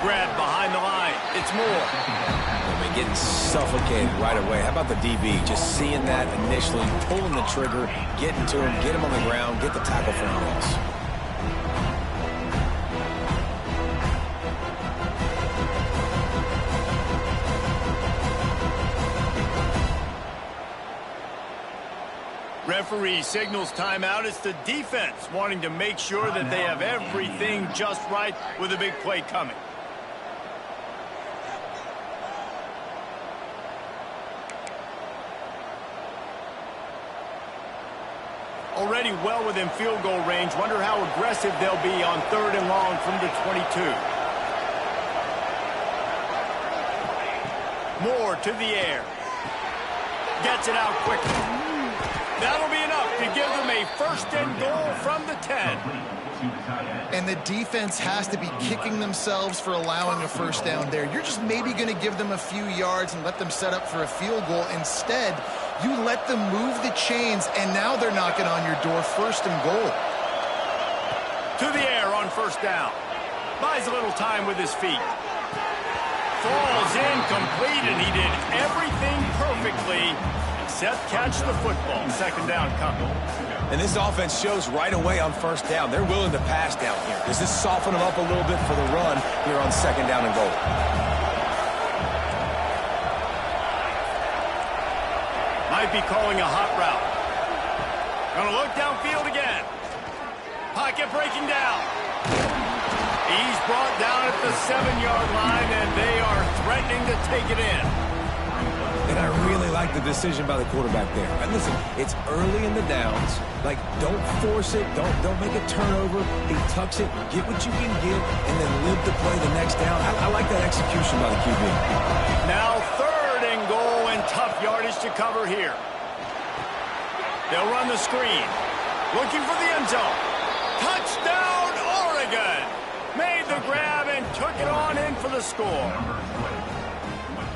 grab behind the line. It's Moore. They're getting suffocated right away. How about the DB? Just seeing that initially, pulling the trigger, getting to him, get him on the ground, get the tackle for a loss. Referee signals timeout. It's the defense wanting to make sure that they have everything just right with a big play coming. Already well within field goal range. Wonder how aggressive they'll be on 3rd and long from the 22. Moore to the air. Gets it out quickly. That'll be enough to give them a 1st and goal from the 10. And the defense has to be kicking themselves for allowing a 1st down there. You're just maybe going to give them a few yards and let them set up for a field goal. Instead, you let them move the chains, and now they're knocking on your door, 1st and goal. To the air on 1st down. Buys a little time with his feet. Falls incomplete, and he did everything perfectly except catch the football. 2nd down coming. And this offense shows right away on 1st down. They're willing to pass down here. Does this soften them up a little bit for the run here on 2nd down and goal? Might be calling a hot route. Gonna look downfield again. Pocket breaking down. He's brought down at the 7-yard line, and they are threatening to take it in. And I really like the decision by the quarterback there. And listen, it's early in the downs. Like, don't force it. Don't make a turnover. He tucks it, get what you can get, and then live to play the next down. I like that execution by the QB. Now 3rd and goal, and tough yardage to cover here. They'll run the screen. Looking for the end zone. Touchdown, Oregon! Made the grab and took it on in for the score.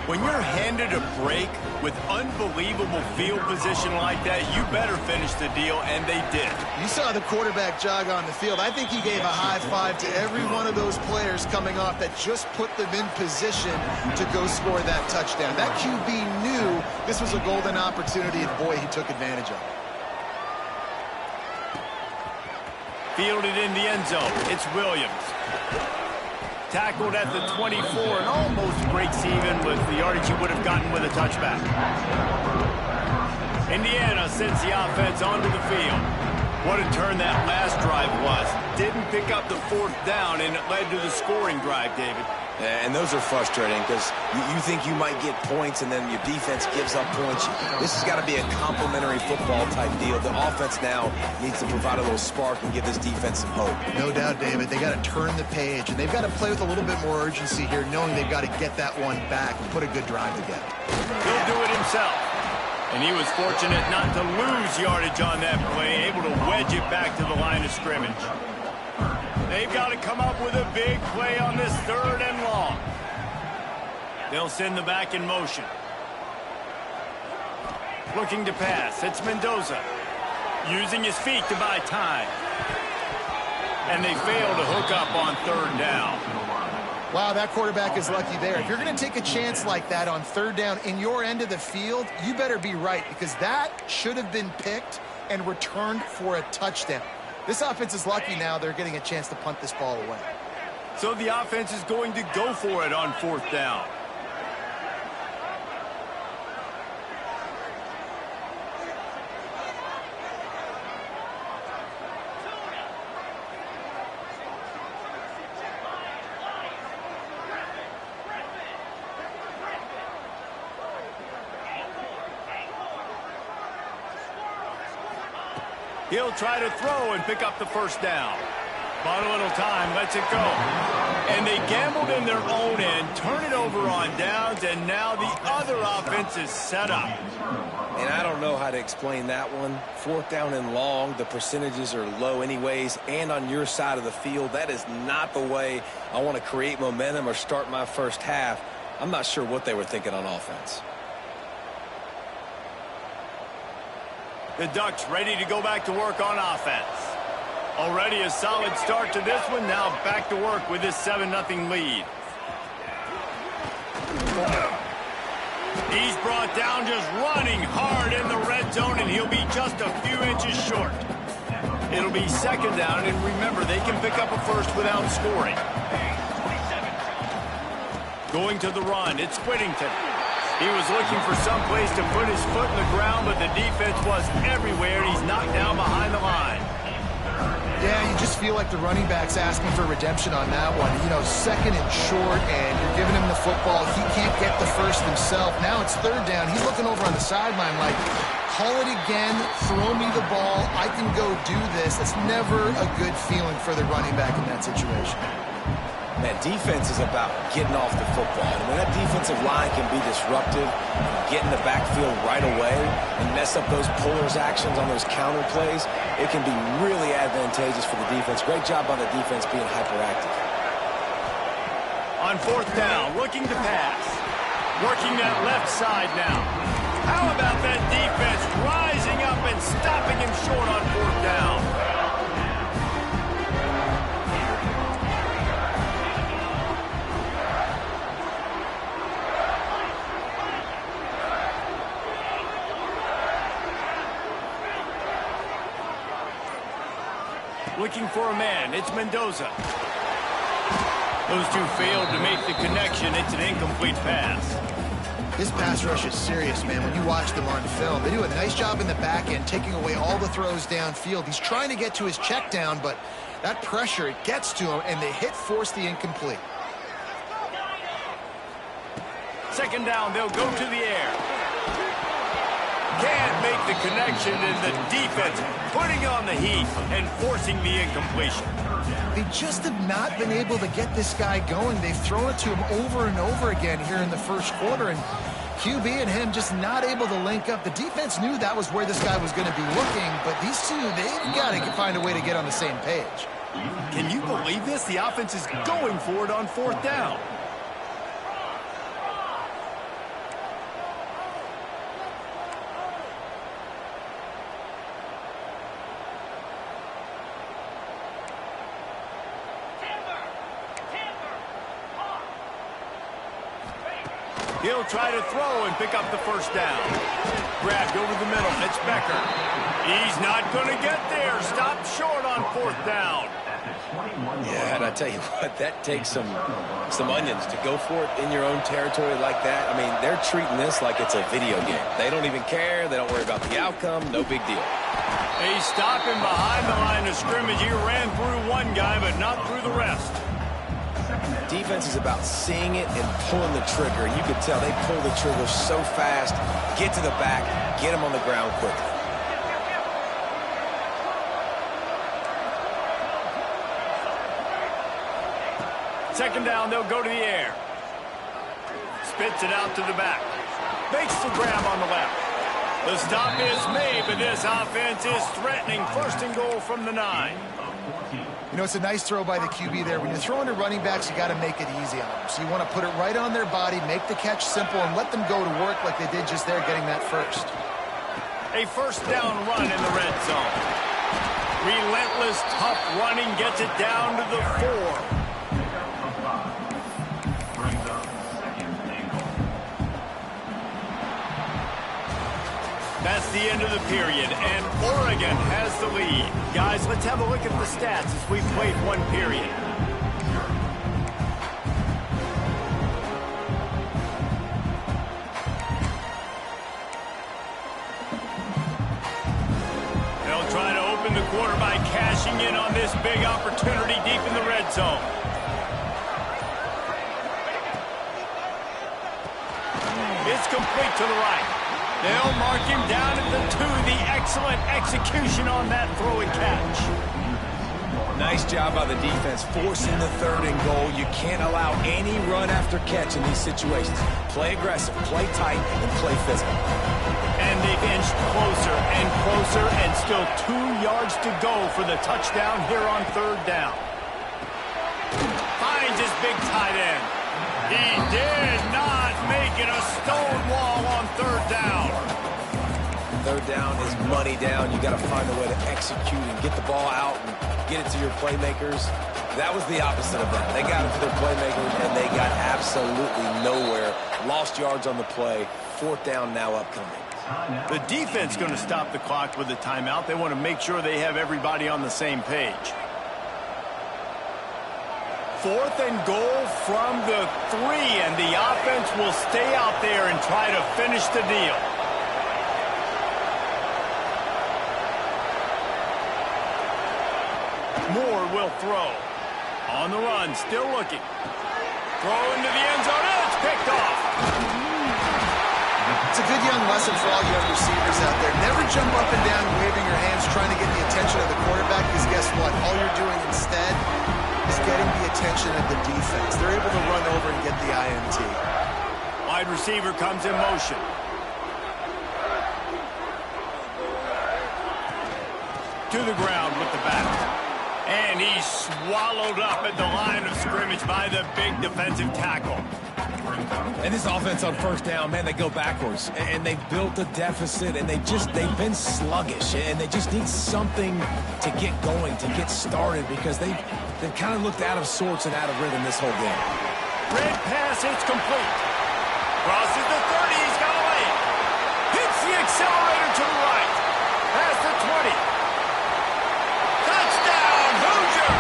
When you're handed a break with unbelievable field position like that, you better finish the deal, and they did. You saw the quarterback jog on the field. I think he gave a high five to every one of those players coming off that just put them in position to go score that touchdown. That QB knew this was a golden opportunity, and boy, he took advantage of it. Fielded in the end zone. It's Williams. Tackled at the 24 and almost breaks even with the yardage he would have gotten with a touchback. Indiana sends the offense onto the field. What a turn that last drive was. Didn't pick up the 4th down, and it led to the scoring drive, David. And those are frustrating because you think you might get points and then your defense gives up points. This has got to be a complementary football type deal. The offense now needs to provide a little spark and give this defense some hope. No doubt, David. They got to turn the page, and they've got to play with a little bit more urgency here, knowing they've got to get that one back and put a good drive together. He'll do it himself. And he was fortunate not to lose yardage on that play, able to wedge it back to the line of scrimmage. They've got to come up with a big play on this 3rd and long. They'll send the back in motion. Looking to pass. It's Mendoza. Using his feet to buy time. And they fail to hook up on 3rd down. Wow, that quarterback is lucky there. If you're going to take a chance like that on 3rd down in your end of the field, you better be right, because that should have been picked and returned for a touchdown. This offense is lucky now they're getting a chance to punt this ball away. So the offense is going to go for it on 4th down. He'll try to throw and pick up the 1st down. Bought a little time, lets it go. And they gambled in their own end, turn it over on downs, and now the other offense is set up. And I don't know how to explain that one. 4th down and long, the percentages are low anyways, and on your side of the field, that is not the way I want to create momentum or start my first half. I'm not sure what they were thinking on offense. The Ducks ready to go back to work on offense. Already a solid start to this one. Now back to work with this 7-0 lead. He's brought down just running hard in the red zone, and he'll be just a few inches short. It'll be second down, and remember, they can pick up a first without scoring. Going to the run, it's Whittington. He was looking for some place to put his foot in the ground, but the defense was everywhere, and he's knocked down behind the line. Yeah, you just feel like the running back's asking for redemption on that one. You know, second and short, and you're giving him the football. He can't get the first himself. Now it's third down. He's looking over on the sideline like, call it again, throw me the ball, I can go do this. It's never a good feeling for the running back in that situation. Man, defense is about getting off the football. And when that defensive line can be disruptive, get in the backfield right away, and mess up those pullers actions on those counter plays, it can be really advantageous for the defense. Great job by the defense being hyperactive. On fourth down, looking to pass. Working that left side now. How about that defense rising up and stopping him short on fourth down? Looking for a man, it's Mendoza. Those two failed to make the connection. It's an incomplete pass. This pass rush is serious, man. When you watch them on film, they do a nice job in the back end, taking away all the throws downfield. He's trying to get to his check down, but that pressure, it gets to him, and the hit forced the incomplete. Second down, they'll go to the air. Can't make the connection, and the defense putting on the heat and forcing the incompletion. They just have not been able to get this guy going. They've thrown it to him over and over again here in the first quarter, and QB and him just not able to link up. The defense knew that was where this guy was going to be looking, but these two, they've got to find a way to get on the same page. Can you believe this? The offense is going for it on fourth down. He'll try to throw and pick up the first down. Grabbed over the middle. It's Becker. He's not going to get there. Stopped short on fourth down. Yeah, and I tell you what, that takes some onions to go for it in your own territory like that. I mean, they're treating this like it's a video game. They don't even care. They don't worry about the outcome. No big deal. He's stopping behind the line of scrimmage. He ran through one guy, but not through the rest. Defense is about seeing it and pulling the trigger. You can tell they pull the trigger so fast, get to the back, get him on the ground quickly. Second down, they'll go to the air. Spits it out to the back. Makes the grab on the left. The stop is made, but this offense is threatening. First and goal from the 9. You know, it's a nice throw by the QB there. When you're throwing to running backs, you got to make it easy on them. So you want to put it right on their body, make the catch simple, and let them go to work like they did just there, getting that first. A first down run in the red zone. Relentless, tough running gets it down to the 4. That's the end of the period, and Oregon has the lead. Guys, let's have a look at the stats as we've played one period. They'll try to open the quarter by cashing in on this big opportunity deep in the red zone. It's complete to the right. They'll mark him down at the 2. The excellent execution on that throw and catch. Nice job by the defense forcing the third and goal. You can't allow any run after catch in these situations. Play aggressive, play tight, and play physical. And they've inched closer and closer, and still 2 yards to go for the touchdown here on third down. Finds his big tight end. He did not make it a stone wall on third down. Third down is money down. You got to find a way to execute and get the ball out and get it to your playmakers. That was the opposite of that. They got it to their playmakers, and they got absolutely nowhere. Lost yards on the play. 4th down now upcoming. The defense going to stop the clock with a timeout. They want to make sure they have everybody on the same page. 4th and goal from the 3, and the offense will stay out there and try to finish the deal. Moore will throw. On the run, still looking. Throw into the end zone, and it's picked off. It's a good young lesson for all young receivers out there. Never jump up and down waving your hands trying to get the attention of the quarterback, because guess what? All you're doing instead is getting the attention of the defense. They're able to run over and get the INT. Wide receiver comes in motion. To the ground with the back. And he's swallowed up at the line of scrimmage by the big defensive tackle. And this offense on 1st down, man, they go backwards. And they've built a deficit, and they've been sluggish. And they just need something to get going, to get started, because they've kind of looked out of sorts and out of rhythm this whole game. Red pass, it's complete. Crosses the 30, he's got away. Hits the accelerator to the right. Past the 20. Touchdown, Hoosier!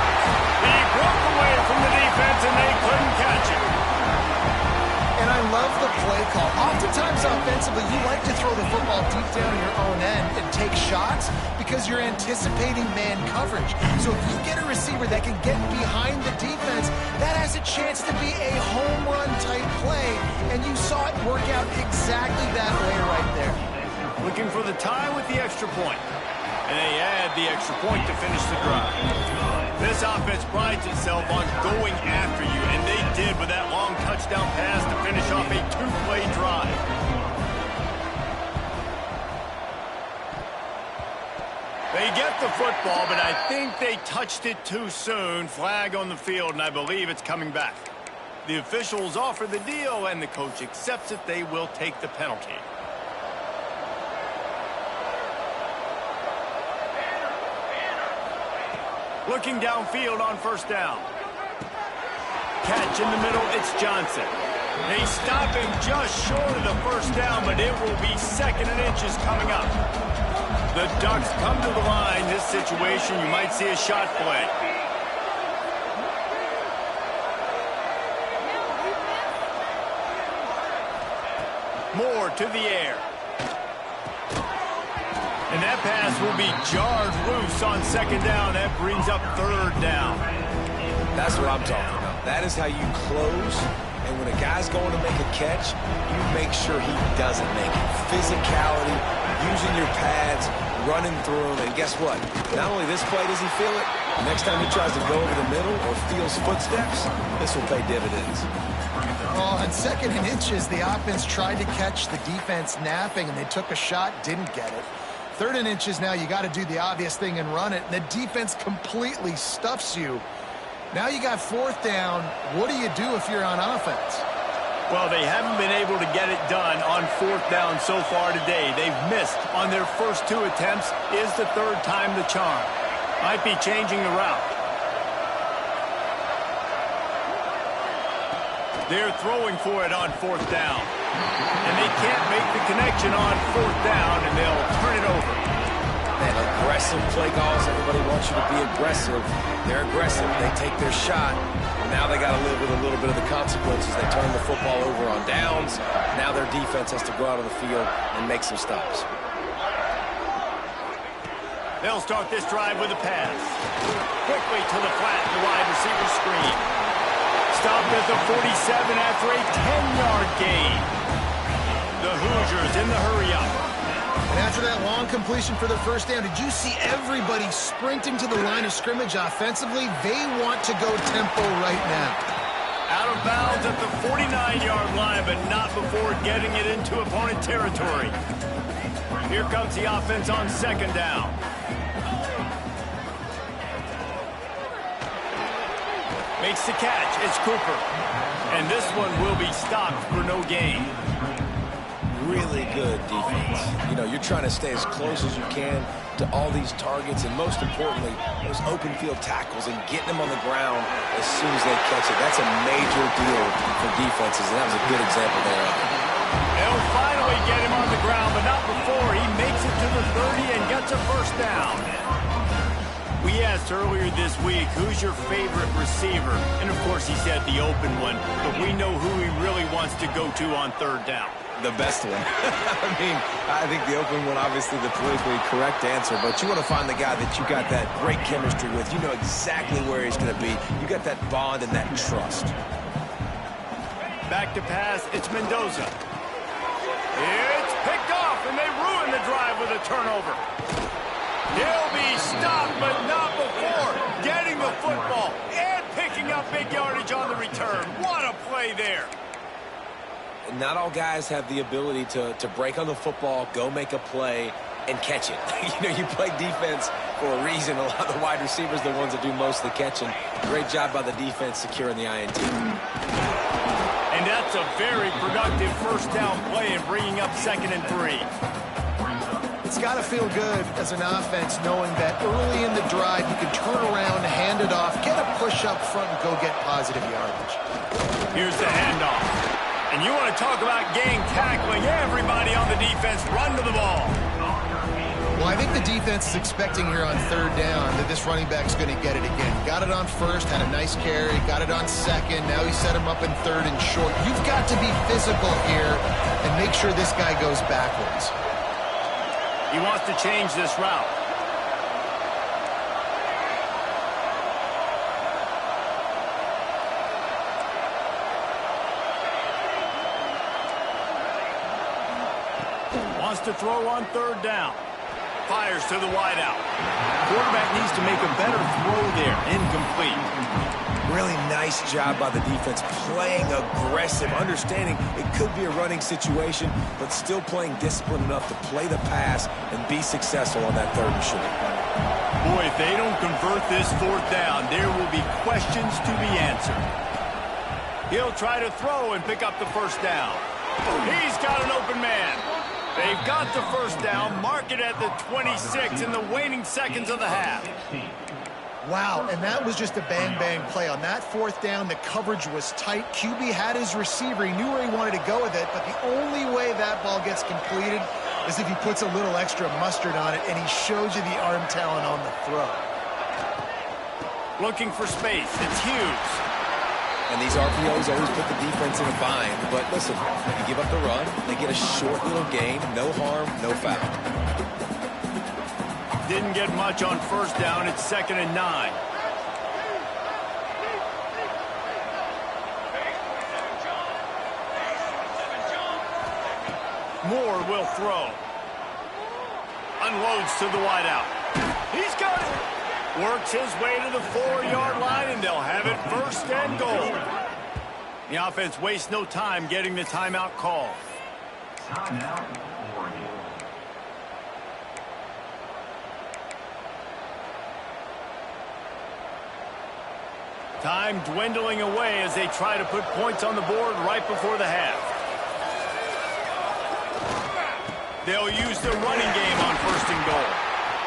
He broke away from the defense, and they couldn't catch him. And I love the play call. Oftentimes offensively, you like to throw the football deep down in your own end and take shots because you're anticipating man coverage. So if you get a receiver that can get behind the defense, that has a chance to be a home run type play. And you saw it work out exactly that way right there. Looking for the tie with the extra point. And they add the extra point to finish the drive. This offense prides itself on going after you, and they did with that long touchdown pass to finish off a 2-play drive. They get the football, but I think they touched it too soon. Flag on the field, and I believe it's coming back. The officials offer the deal, and the coach accepts it. They will take the penalty. Looking downfield on 1st down. Catch in the middle, it's Johnson. They stop him just short of the 1st down, but it will be 2nd and inches coming up. The Ducks come to the line. This situation, you might see a shot play. Moore to the air. And that pass will be jarred loose on 2nd down. That brings up 3rd down. That's what I'm talking about. That is how you close. And when a guy's going to make a catch, you make sure he doesn't make it. Physicality, using your pads, running through them. And guess what? Not only this play does he feel it, next time he tries to go over the middle or feels footsteps, this will pay dividends. Oh, on 2nd and inches, the offense tried to catch the defense napping, and they took a shot, didn't get it. 3rd and inches now, you got to do the obvious thing and run it. And the defense completely stuffs you. Now you got 4th down. What do you do if you're on offense? Well, they haven't been able to get it done on 4th down so far today. They've missed on their first 2 attempts. Is the 3rd time the charm? Might be changing the route. They're throwing for it on 4th down. And they can't make the connection on 4th down, and they'll turn it over. Man, aggressive play calls. Everybody wants you to be aggressive. They're aggressive. They take their shot. Now they got to live with a little bit of the consequences. They turn the football over on downs. Now their defense has to go out on the field and make some stops. They'll start this drive with a pass. Quickly to the flat, the wide receiver screen. Stopped at the 47 after a 10-yard gain. The Hoosiers in the hurry-up. And after that long completion for the 1st down, did you see everybody sprinting to the line of scrimmage offensively? They want to go tempo right now. Out of bounds at the 49-yard line, but not before getting it into opponent territory. Here comes the offense on 2nd down. Makes the catch. It's Cooper. And this one will be stopped for no gain. really good defense. You know, you're trying to stay as close as you can to all these targets, and most importantly, those open field tackles and getting them on the ground as soon as they catch it. That's a major deal for defenses, and that was a good example there. They'll finally get him on the ground, but not before he makes it to the 30 and gets a first down. We asked earlier this week, who's your favorite receiver? And, of course, he said the open one, but we know who he really wants to go to on third down. The best one. I mean, I think the open one, obviously the politically correct answer, but you want to find the guy that you got that great chemistry with. You know exactly where he's going to be. You got that bond and that trust. Back to pass, it's Mendoza. It's picked off, and they ruin the drive with a turnover. He'll be stopped, but not before getting the football and picking up big yardage on the return. What a play there. Not all guys have the ability to break on the football, go make a play, and catch it. You know, you play defense for a reason. A lot of the wide receivers are the ones that do most of the catching. Great job by the defense securing the INT. And that's a very productive first down play and bringing up 2nd and 3. It's got to feel good as an offense knowing that early in the drive you can turn around, hand it off, get a push up front, and go get positive yardage. Here's the handoff. And you want to talk about gang tackling. Everybody on the defense run to the ball. Well, I think the defense is expecting here on third down that this running back's going to get it again. Got it on first, had a nice carry, got it on second. Now he set him up in third and short. You've got to be physical here and make sure this guy goes backwards. He wants to change this route. Wants to throw on third down. Fires to the wideout. Quarterback needs to make a better throw there. Incomplete. Really nice job by the defense, playing aggressive, understanding it could be a running situation, but still playing disciplined enough to play the pass and be successful on that third and short. Boy, if they don't convert this fourth down, there will be questions to be answered. He'll try to throw and pick up the first down. He's got an open man. They've got the first down, mark it at the 26 in the waning seconds of the half. Wow, and that was just a bang-bang play. On that fourth down, the coverage was tight. QB had his receiver. He knew where he wanted to go with it, but the only way that ball gets completed is if he puts a little extra mustard on it, and he shows you the arm talent on the throw. Looking for space. It's Hughes. And these RPOs always put the defense in a bind. But listen, you give up the run, they get a short little gain, no harm, no foul. Didn't get much on first down. It's 2nd and 9. Moore will throw. Unloads to the wideout. He's got it. Works his way to the 4-yard line, and they'll have it 1st and goal. The offense wastes no time getting the timeout call. Time dwindling away as they try to put points on the board right before the half. They'll use the running game on 1st and goal.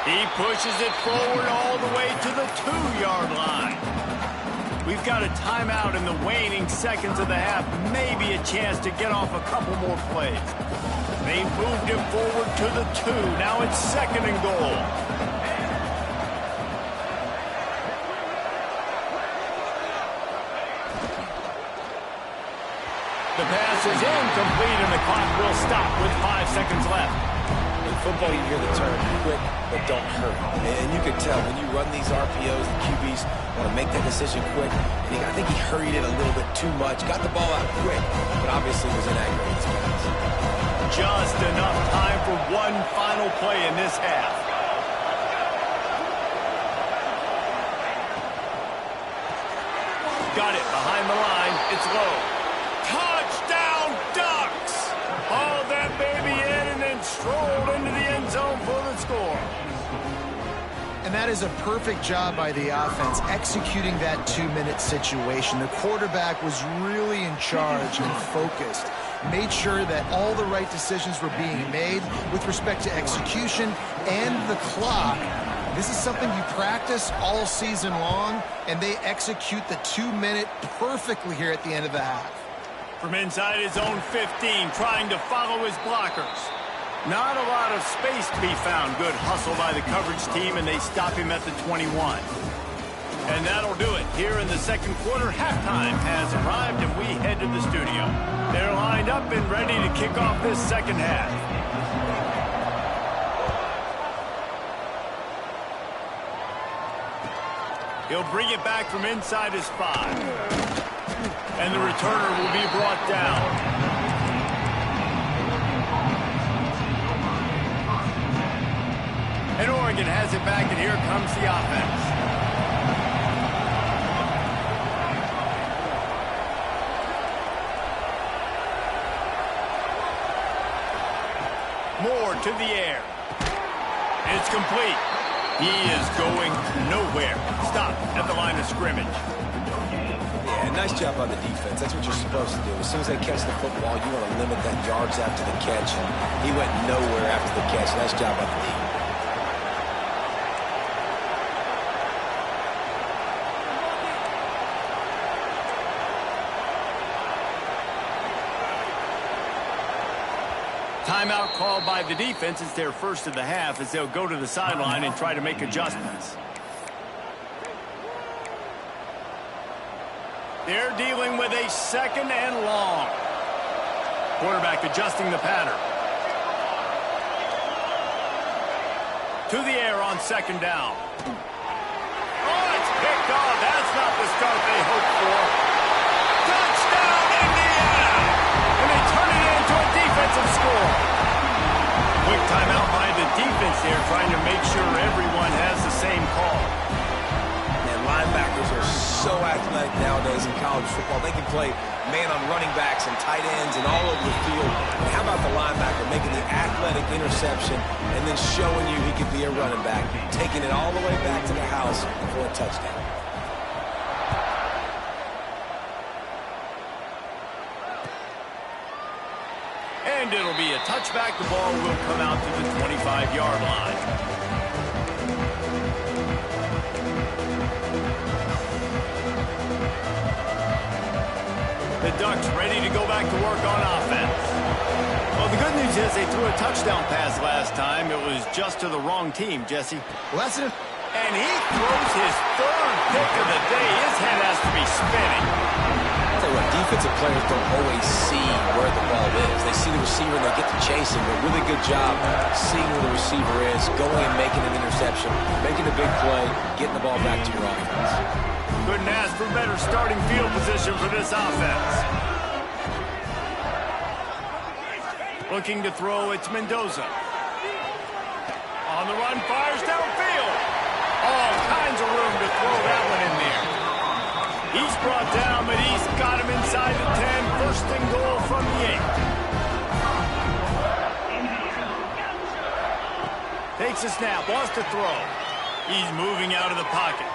He pushes it forward all the way to the 2-yard line. We've got a timeout in the waning seconds of the half. Maybe a chance to get off a couple more plays. They moved him forward to the 2. Now it's 2nd and goal. The pass is incomplete, and the clock will stop with 5 seconds left. In football, you hear the term quick, but don't hurry. And you can tell when you run these RPOs, the QBs want to make that decision quick. And I think he hurried it a little bit too much, got the ball out quick, but obviously was inaccurate in his pass. Just enough time for one final play in this half. Got it behind the line. It's low. Touchdown, Ducks! Hauled that baby in and then strolled into the end zone for the score. And that is a perfect job by the offense, executing that 2-minute situation. The quarterback was really in charge and focused. made sure that all the right decisions were being made with respect to execution and the clock. This is something you practice all season long, and they execute the 2-minute perfectly here at the end of the half. From inside his own 15, trying to follow his blockers. Not a lot of space to be found. Good hustle by the coverage team, and they stop him at the 21. And that'll do it. Here in the second quarter, halftime has arrived, and we head to the studio. They're lined up and ready to kick off this second half. He'll bring it back from inside his 5. And the returner will be brought down. And Oregon has it back, and here comes the offense. Moore to the air. It's complete. He is going nowhere. Stop at the line of scrimmage. Yeah, nice job on the defense. That's what you're supposed to do. As soon as they catch the football, you want to limit that yards after the catch. And he went nowhere after the catch. Nice job on the D. Timeout called by the defense. It's their first of the half as they'll go to the sideline and try to make adjustments. They're dealing with a second and long. Quarterback adjusting the pattern. To the air on second down. Oh, it's picked off. That's not the start they hoped for. Touchdown, Indiana! And they turn it into a defensive score. Quick timeout by the defense there, trying to make sure everyone has the same call. Man, linebackers are so athletic nowadays in college football. They can play man on running backs and tight ends and all over the field. And how about the linebacker making the athletic interception and then showing you he could be a running back, taking it all the way back to the house for a touchdown. And it'll be a touchback. The ball will come out to the 25-yard line. The Ducks ready to go back to work on offense. Well, the good news is they threw a touchdown pass last time. It was just to the wrong team, Jesse. Well, that's it. And he throws his third pick of the day. His head has to be spinning. I'll tell you what, defensive players don't always see where the ball is. They see the receiver and they get to chase him, but really good job seeing where the receiver is, going and making an interception, making a big play, getting the ball back to your offense. Couldn't ask for better starting field position for this offense. Looking to throw, it's Mendoza. On the run, fires downfield. All kinds of room to throw that one in there. He's brought down, but he's got him inside the 10. First and goal from the 8. Takes a snap, wants to throw. He's moving out of the pocket.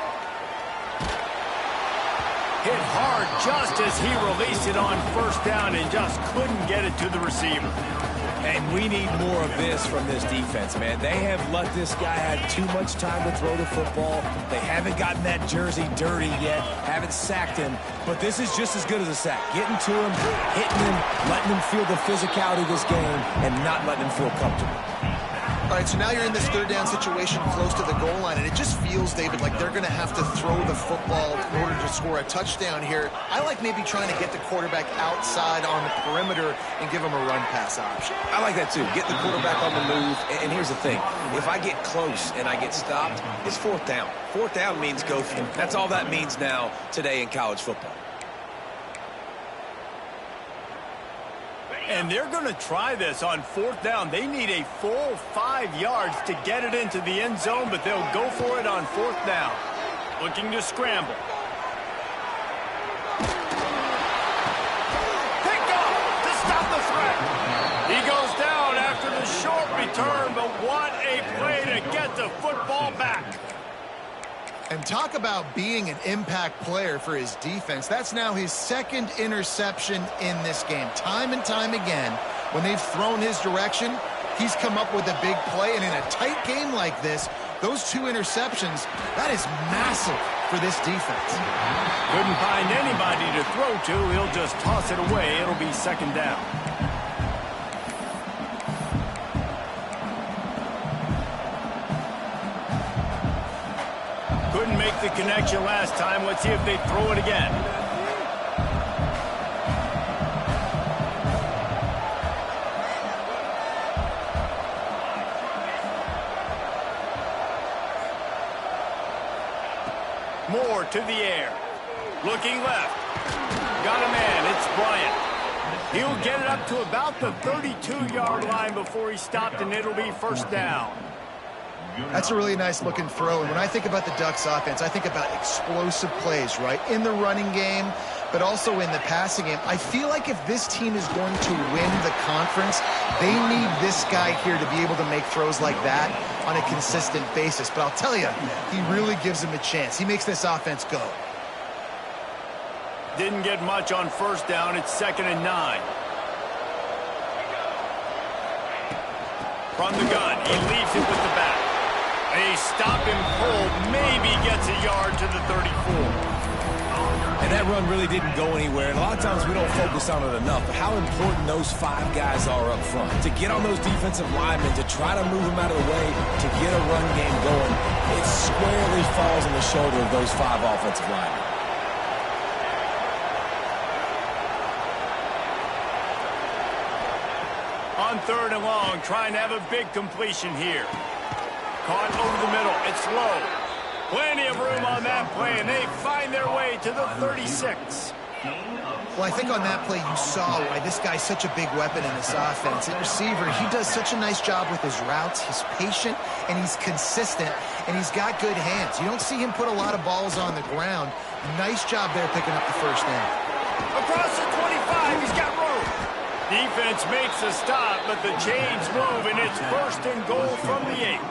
Hit hard just as he released it on first down and just couldn't get it to the receiver. And we need more of this from this defense, man. They have let this guy have too much time to throw the football. They haven't gotten that jersey dirty yet, haven't sacked him. But this is just as good as a sack. Getting to him, hitting him, letting him feel the physicality of this game, and not letting him feel comfortable. All right, so now you're in this third down situation close to the goal line, and it just feels, David, like they're going to have to throw the football in order to score a touchdown here. I like maybe trying to get the quarterback outside on the perimeter and give him a run-pass option. I like that, too. Get the quarterback on the move. And here's the thing. If I get close and I get stopped, it's fourth down. Fourth down means go for it. That's all that means now today in college football. And they're going to try this on fourth down. They need a full 5 yards to get it into the end zone, but they'll go for it on fourth down. Looking to scramble. Picked off to stop the threat. He goes down after the short return, but what a play to get the football back. And talk about being an impact player for his defense. That's now his second interception in this game. Time and time again, when they've thrown his direction, he's come up with a big play. And in a tight game like this, those 2 interceptions, that is massive for this defense. Couldn't find anybody to throw to. He'll just toss it away. It'll be second down. Couldn't make the connection last time. Let's see if they throw it again. Moore to the air. Looking left. Got a man. It's Bryant. He'll get it up to about the 32-yard line before he stopped, and it'll be first down. That's a really nice looking throw. And when I think about the Ducks offense, I think about explosive plays, right? In the running game, but also in the passing game. I feel like if this team is going to win the conference, they need this guy here to be able to make throws like that on a consistent basis. But I'll tell you, he really gives them a chance. He makes this offense go. Didn't get much on first down. It's 2nd and 9. From the gun, he leaves it with the back. They stop him cold, maybe gets a yard to the 34. And that run really didn't go anywhere. And a lot of times we don't focus on it enough, but how important those 5 guys are up front. To get on those defensive linemen, to try to move them out of the way, to get a run game going, it squarely falls on the shoulder of those 5 offensive linemen. On 3rd and long, trying to have a big completion here. Caught over the middle. It's low. Plenty of room on that play, and they find their way to the 36. Well, I think on that play you saw why this guy's such a big weapon in this offense. At receiver, he does such a nice job with his routes. He's patient, and he's consistent, and he's got good hands. You don't see him put a lot of balls on the ground. Nice job there picking up the first down. Across the 25, he's got room. Defense makes a stop, but the chains move, and it's 1st and goal from the 8.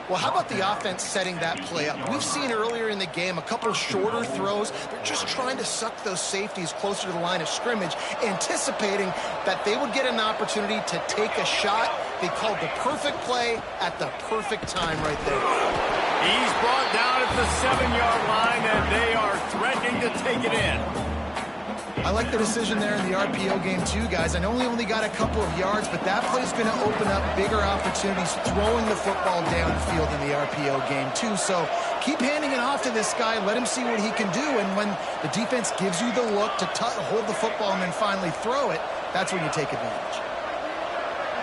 Well, how about the offense setting that play up? We've seen earlier in the game a couple shorter throws. They're just trying to suck those safeties closer to the line of scrimmage, anticipating that they would get an opportunity to take a shot. They called the perfect play at the perfect time right there. He's brought down at the 7-yard line, and they are threatening to take it in. I like the decision there in the RPO game too, guys. I know he only got a couple of yards, but that play is going to open up bigger opportunities throwing the football downfield in the RPO game too. So keep handing it off to this guy. Let him see what he can do. And when the defense gives you the look to hold the football and then finally throw it, that's when you take advantage.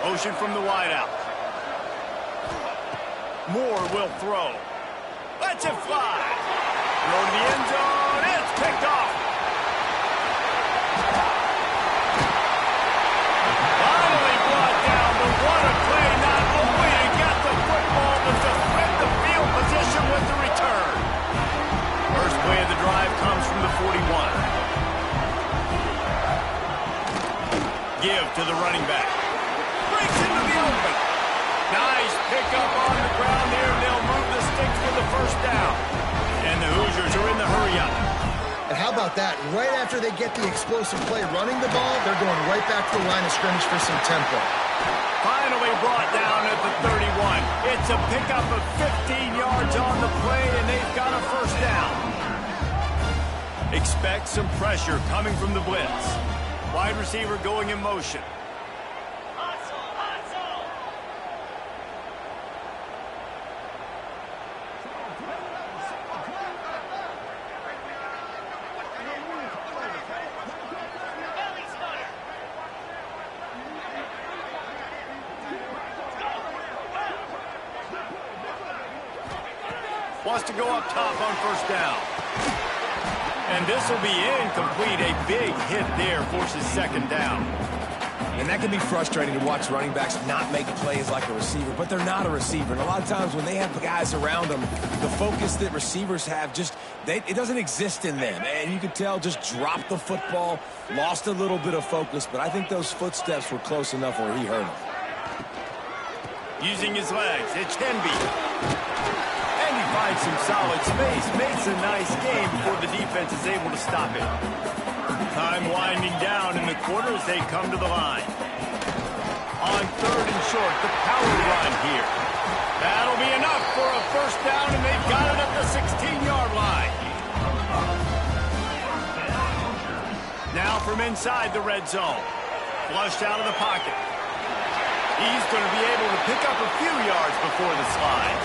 Motion from the wideout. Moore will throw. Lets it fly. Throw to the end zone. It's picked off. What a play, not only to get the football, but to flip the field position with the return. First play of the drive comes from the 41. Give to the running back. Breaks into the open. Nice pickup on the ground there. They'll move the sticks for the first down. And the Hoosiers are in the hurry-up. And how about that? Right after they get the explosive play running the ball, they're going right back to the line of scrimmage for some tempo. Finally brought down at the 31. It's a pickup of 15 yards on the play, and they've got a first down. Expect some pressure coming from the blitz. Wide receiver going in motion. Wants to go up top on first down. And this will be incomplete. A big hit there forces second down. And that can be frustrating to watch running backs not make plays like a receiver, but they're not a receiver. And a lot of times when they have guys around them, the focus that receivers have it doesn't exist in them. And you can tell just dropped the football, lost a little bit of focus, but I think those footsteps were close enough where he hurt him. Using his legs, it's Henby. And he finds some solid space, makes a nice game before the defense is able to stop it. Time winding down in the quarter as they come to the line. On 3rd and short, the power run here. That'll be enough for a first down, and they've got it at the 16-yard line. Now from inside the red zone. Flushed out of the pocket. He's going to be able to pick up a few yards before the slide.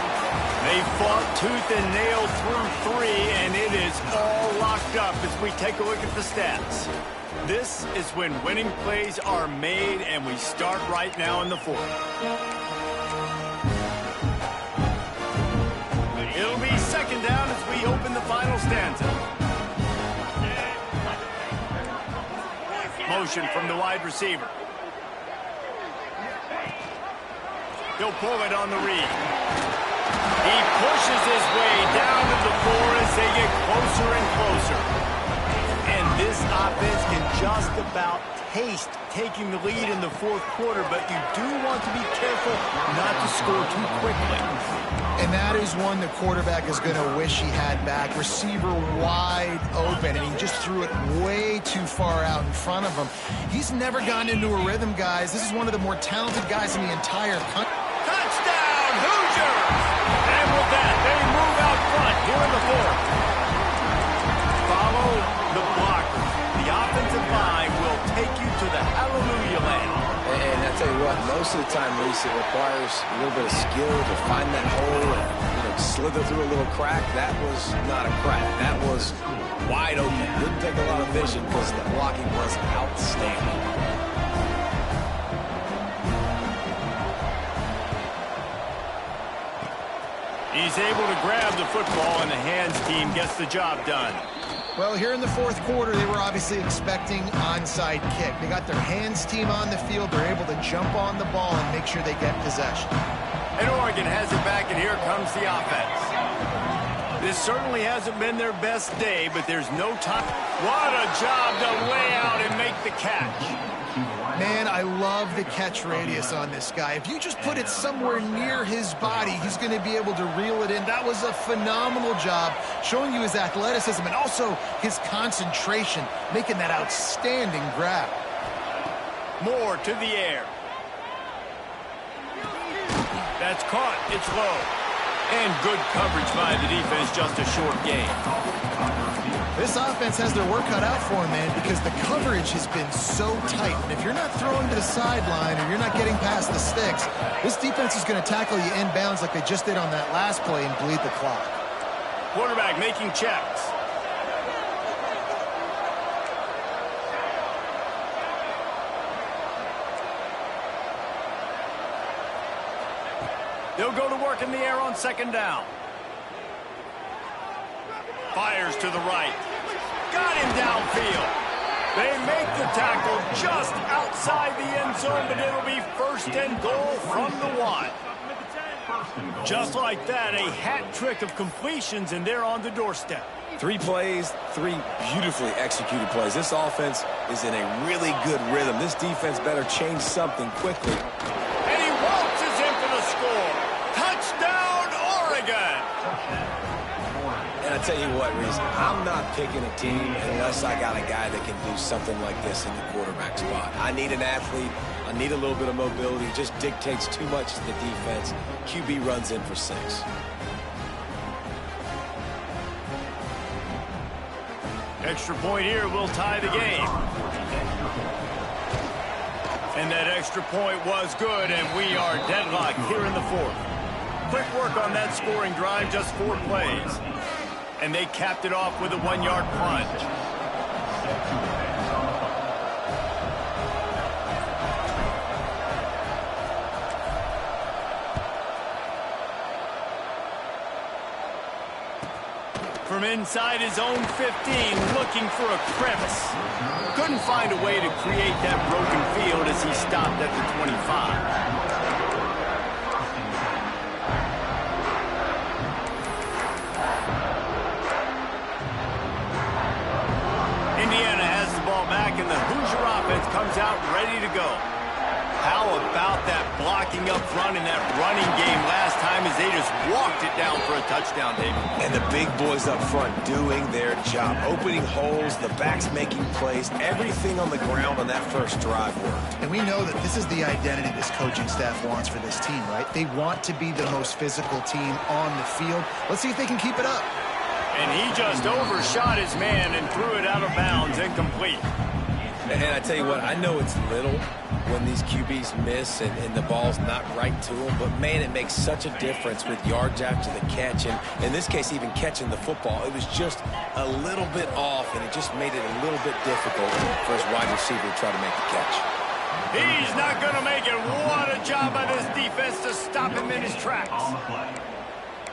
They fought tooth and nail through 3, and it is all locked up as we take a look at the stats. This is when winning plays are made, and we start right now in the 4th. It'll be 2nd down as we open the final stanza. Motion from the wide receiver. He'll pull it on the read. He pushes his way down to the 4 as they get closer and closer. And this offense can just about taste taking the lead in the 4th quarter, but you do want to be careful not to score too quickly. And that is one the quarterback is going to wish he had back. Receiver wide open, and he just threw it way too far out in front of him. He's never gotten into a rhythm, guys. This is one of the more talented guys in the entire country. Touchdown, Hoosiers! And with that, they move out front here in the 4th. Follow the blockers. The offensive line will take you to the hallelujah land. And I tell you what, most of the time, Reese, it requires a little bit of skill to find that hole and slither through a little crack. That was not a crack. That was wide open. Didn't take a lot of vision because the blocking was outstanding. He's able to grab the football, and the hands team gets the job done. Well, here in the 4th quarter, they were obviously expecting onside kick. They got their hands team on the field. They're able to jump on the ball and make sure they get possession. And Oregon has it back, and here comes the offense. This certainly hasn't been their best day, but there's no time. What a job to lay out and make the catch. Man, I love the catch radius on this guy. If you just put it somewhere near his body, he's going to be able to reel it in. That was a phenomenal job, showing you his athleticism and also his concentration, making that outstanding grab. More to the air. That's caught. It's low. And good coverage by the defense, just a short gain. This offense has their work cut out for them, man, because the coverage has been so tight. And if you're not throwing to the sideline or you're not getting past the sticks, this defense is going to tackle you inbounds like they just did on that last play and bleed the clock. Quarterback making checks. They'll go to work in the air on 2nd down. Fires to the right. Got him downfield. They make the tackle just outside the end zone, but it'll be 1st and goal from the 1. Just like that, a hat trick of completions, and they're on the doorstep. 3 plays, 3 beautifully executed plays. This offense is in a really good rhythm. This defense better change something quickly. And he waltzes in for the score. Touchdown, Oregon! And I tell you what, Reese, I'm not picking a team unless I got a guy that can do something like this in the quarterback spot. I need an athlete. I need a little bit of mobility. It just dictates too much to the defense. QB runs in for 6. Extra point here will tie the game. And that extra point was good, and we are deadlocked here in the 4th. Quick work on that scoring drive, just 4 plays. And they capped it off with a 1-yard plunge. From inside his own 15, looking for a crevice. Couldn't find a way to create that broken field as he stopped at the 25. Indiana has the ball back, and the Hoosier offense comes out ready to go. How about that blocking up front in that running game last time time as they just walked it down for a touchdown, David. And the big boys up front doing their job, opening holes, the backs making plays, everything on the ground on that first drive worked. And we know that this is the identity this coaching staff wants for this team, right? They want to be the most physical team on the field. Let's see if they can keep it up. And he just overshot his man and threw it out of bounds, incomplete. And I tell you what, I know it's little when these QBs miss and the ball's not right to them, but man, it makes such a difference with yards after the catch, and in this case, even catching the football. It was just a little bit off, and it just made it a little bit difficult for his wide receiver to try to make the catch. He's not going to make it. What a job by this defense to stop him in his tracks.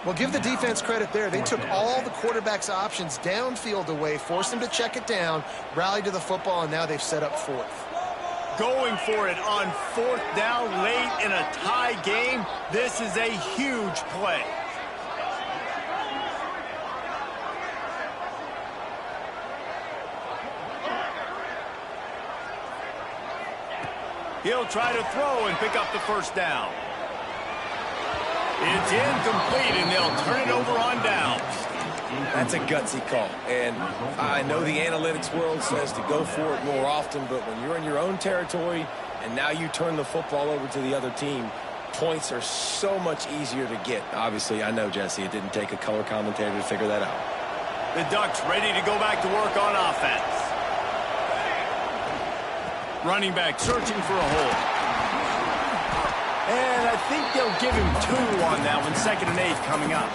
Well, give the defense credit there. They took all the quarterback's options downfield away, forced him to check it down, rallied to the football, and now they've set up fourth. Going for it on fourth down late in a tie game. This is a huge play. He'll try to throw and pick up the first down. It's incomplete, and they'll turn it over on downs. That's a gutsy call, and I know the analytics world says to go for it more often, but when you're in your own territory and now you turn the football over to the other team, points are so much easier to get. Obviously, I know, Jesse, it didn't take a color commentator to figure that out. The Ducks ready to go back to work on offense. Running back searching for a hole. And I think they'll give him 2 on that one. 2nd and 8 coming up.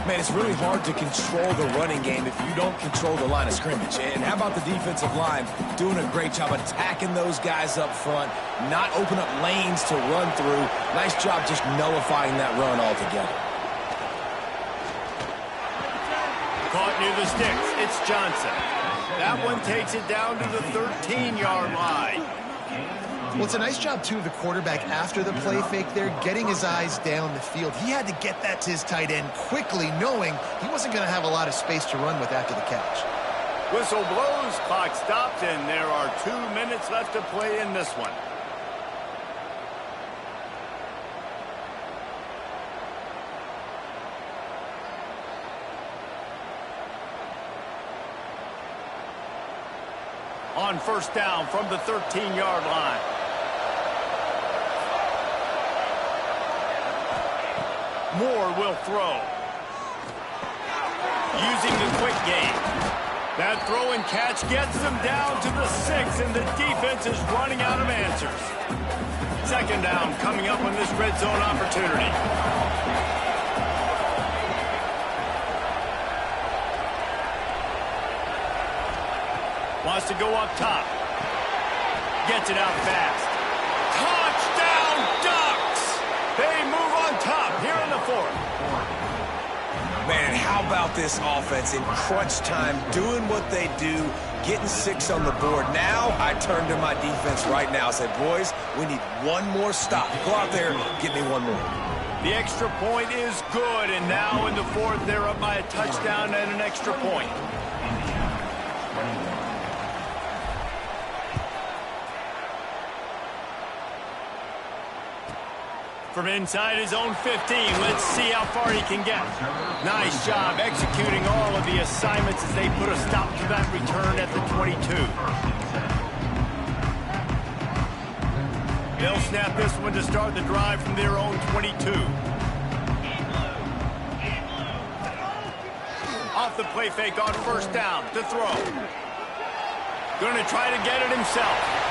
Man, it's really hard to control the running game if you don't control the line of scrimmage. And how about the defensive line doing a great job attacking those guys up front, not open up lanes to run through. Nice job just nullifying that run altogether. Caught near the sticks. It's Johnson. That one takes it down to the 13-yard line. Well, it's a nice job, too, of the quarterback after the play fake there, getting his eyes down the field. He had to get that to his tight end quickly, knowing he wasn't going to have a lot of space to run with after the catch. Whistle blows, clock stops, and there are 2 minutes left to play in this one. On first down from the 13-yard line. Moore will throw. Using the quick game. That throw and catch gets them down to the 6, and the defense is running out of answers. 2nd down coming up on this red zone opportunity. Wants to go up top. Gets it out fast. Touchdown, Ducks! They move on top here in the 4th. Man, how about this offense in crunch time, doing what they do, getting 6 on the board. Now I turn to my defense right now and say, boys, we need one more stop. Go out there, get me one more. The extra point is good, and now in the 4th, they're up by a touchdown and an extra point. From inside his own 15, let's see how far he can get. Nice job executing all of the assignments as they put a stop to that return at the 22. They'll snap this one to start the drive from their own 22. Off the play fake on first down to throw. Going to try to get it himself.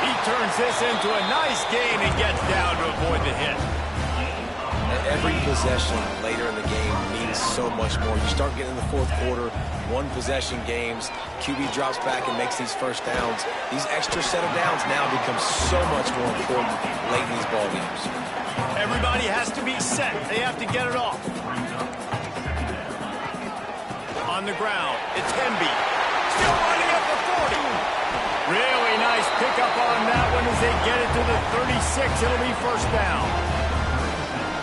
He turns this into a nice gain and gets down to avoid the hit. Every possession later in the game means so much more. You start getting in the 4th quarter, 1-possession games, QB drops back and makes these first downs. These extra set of downs now become so much more important late in these ball games. Everybody has to be set. They have to get it off. On the ground, it's Hemby. Still running up the 40. Really nice pickup on that one as they get it to the 36. It'll be first down.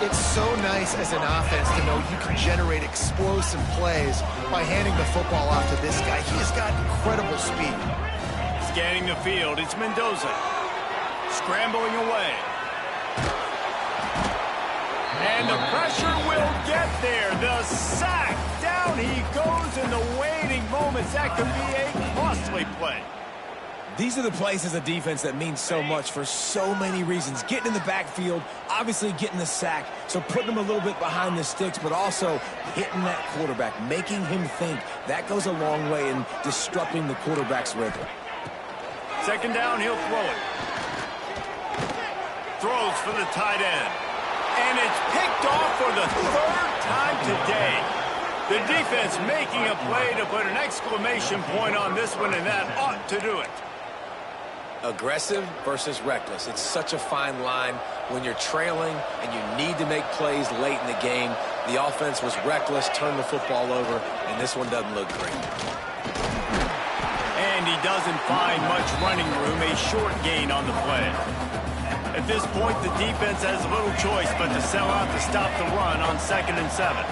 It's so nice as an offense to know you can generate explosive plays by handing the football off to this guy. He has got incredible speed. Scanning the field, it's Mendoza. Scrambling away. And the pressure will get there. The sack. Down he goes in the waiting moments. That could be a costly play. These are the plays as a defense that mean so much for so many reasons. Getting in the backfield, obviously getting the sack, so putting them a little bit behind the sticks, but also hitting that quarterback, making him think. That goes a long way in disrupting the quarterback's rhythm. Second down, he'll throw it. Throws for the tight end. And it's picked off for the third time today. The defense making a play to put an exclamation point on this one, and that ought to do it. Aggressive versus reckless. It's such a fine line when you're trailing and you need to make plays late in the game. The offense was reckless, turned the football over, and this one doesn't look great. And he doesn't find much running room, a short gain on the play. At this point, the defense has little choice but to sell out to stop the run on 2nd and 7.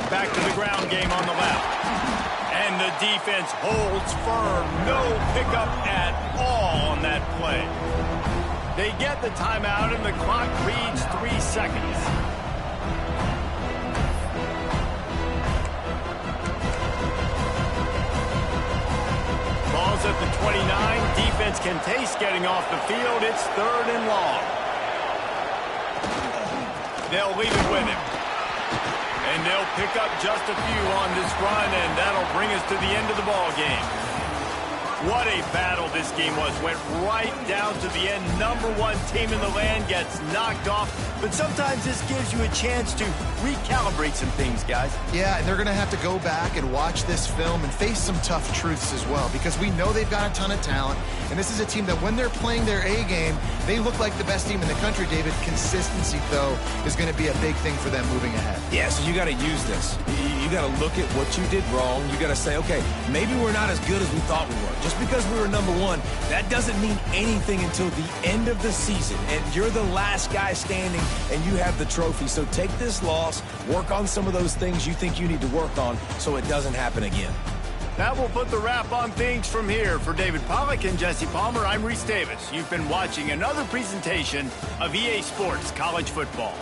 Back to the ground game on the left. And the defense holds firm. No pickup at all on that play. They get the timeout and the clock reads 3 seconds. Ball's at the 29. Defense can taste getting off the field. It's 3rd and long. They'll leave it with him. And they'll pick up just a few on this run, and that'll bring us to the end of the ball game. What a battle this game was. Went right down to the end. #1 team in the land gets knocked off. But sometimes this gives you a chance to recalibrate some things, guys. Yeah, and they're going to have to go back and watch this film and face some tough truths as well, because we know they've got a ton of talent. And this is a team that when they're playing their A game, they look like the best team in the country, David. Consistency, though, is going to be a big thing for them moving ahead. Yeah, so you got to use this. You got to look at what you did wrong. You got to say, okay, maybe we're not as good as we thought we were. Just because we were #1, that doesn't mean anything until the end of the season. And you're the last guy standing, and you have the trophy. So take this loss, work on some of those things you think you need to work on so it doesn't happen again. That will put the wrap on things from here. For David Pollack and Jesse Palmer, I'm Reese Davis. You've been watching another presentation of EA Sports College Football.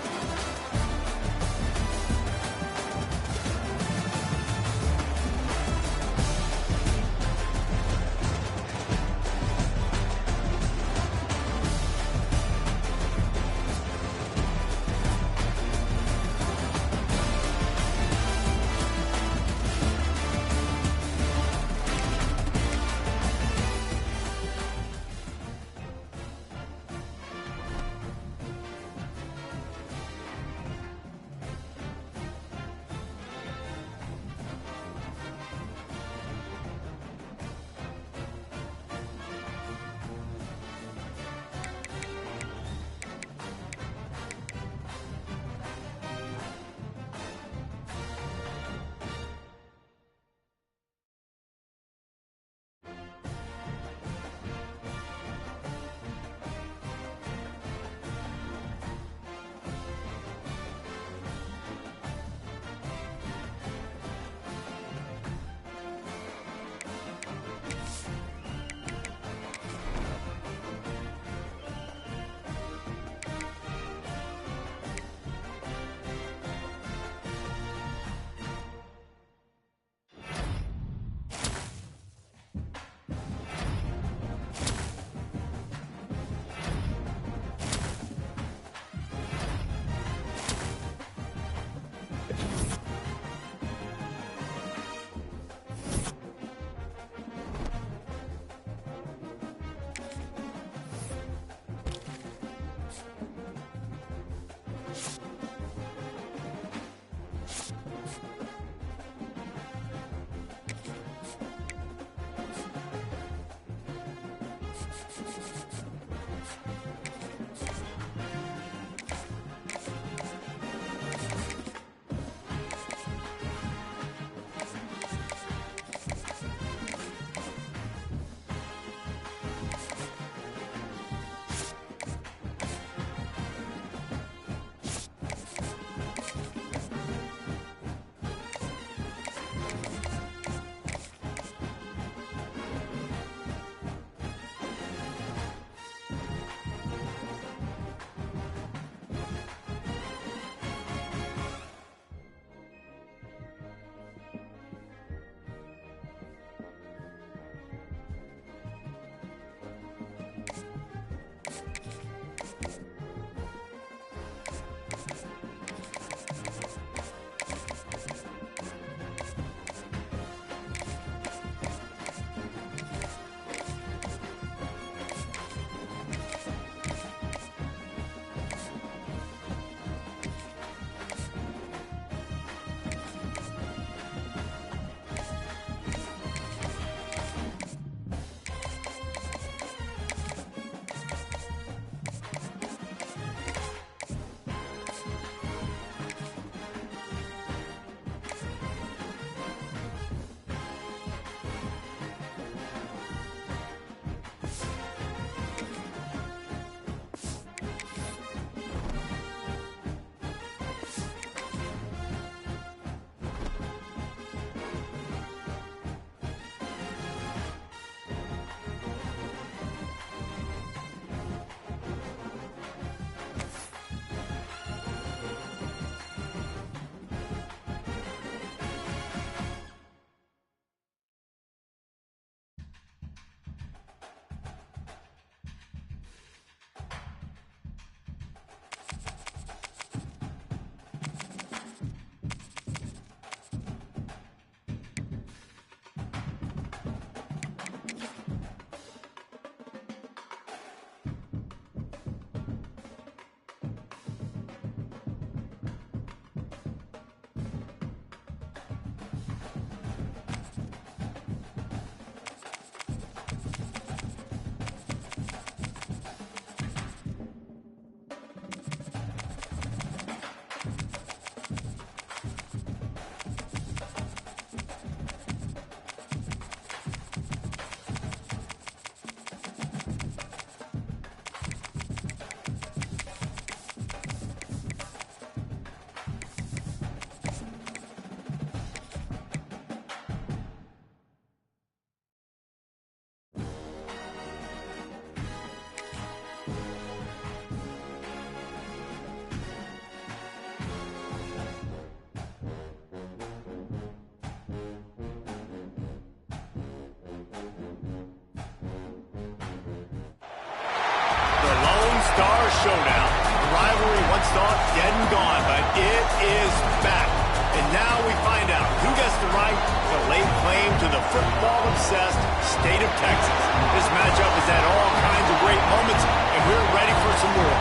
showdown. The rivalry once thought dead and gone, but it is back. And now we find out who gets the right to lay claim to the football-obsessed state of Texas. This matchup has had all kinds of great moments, and we're ready for some more.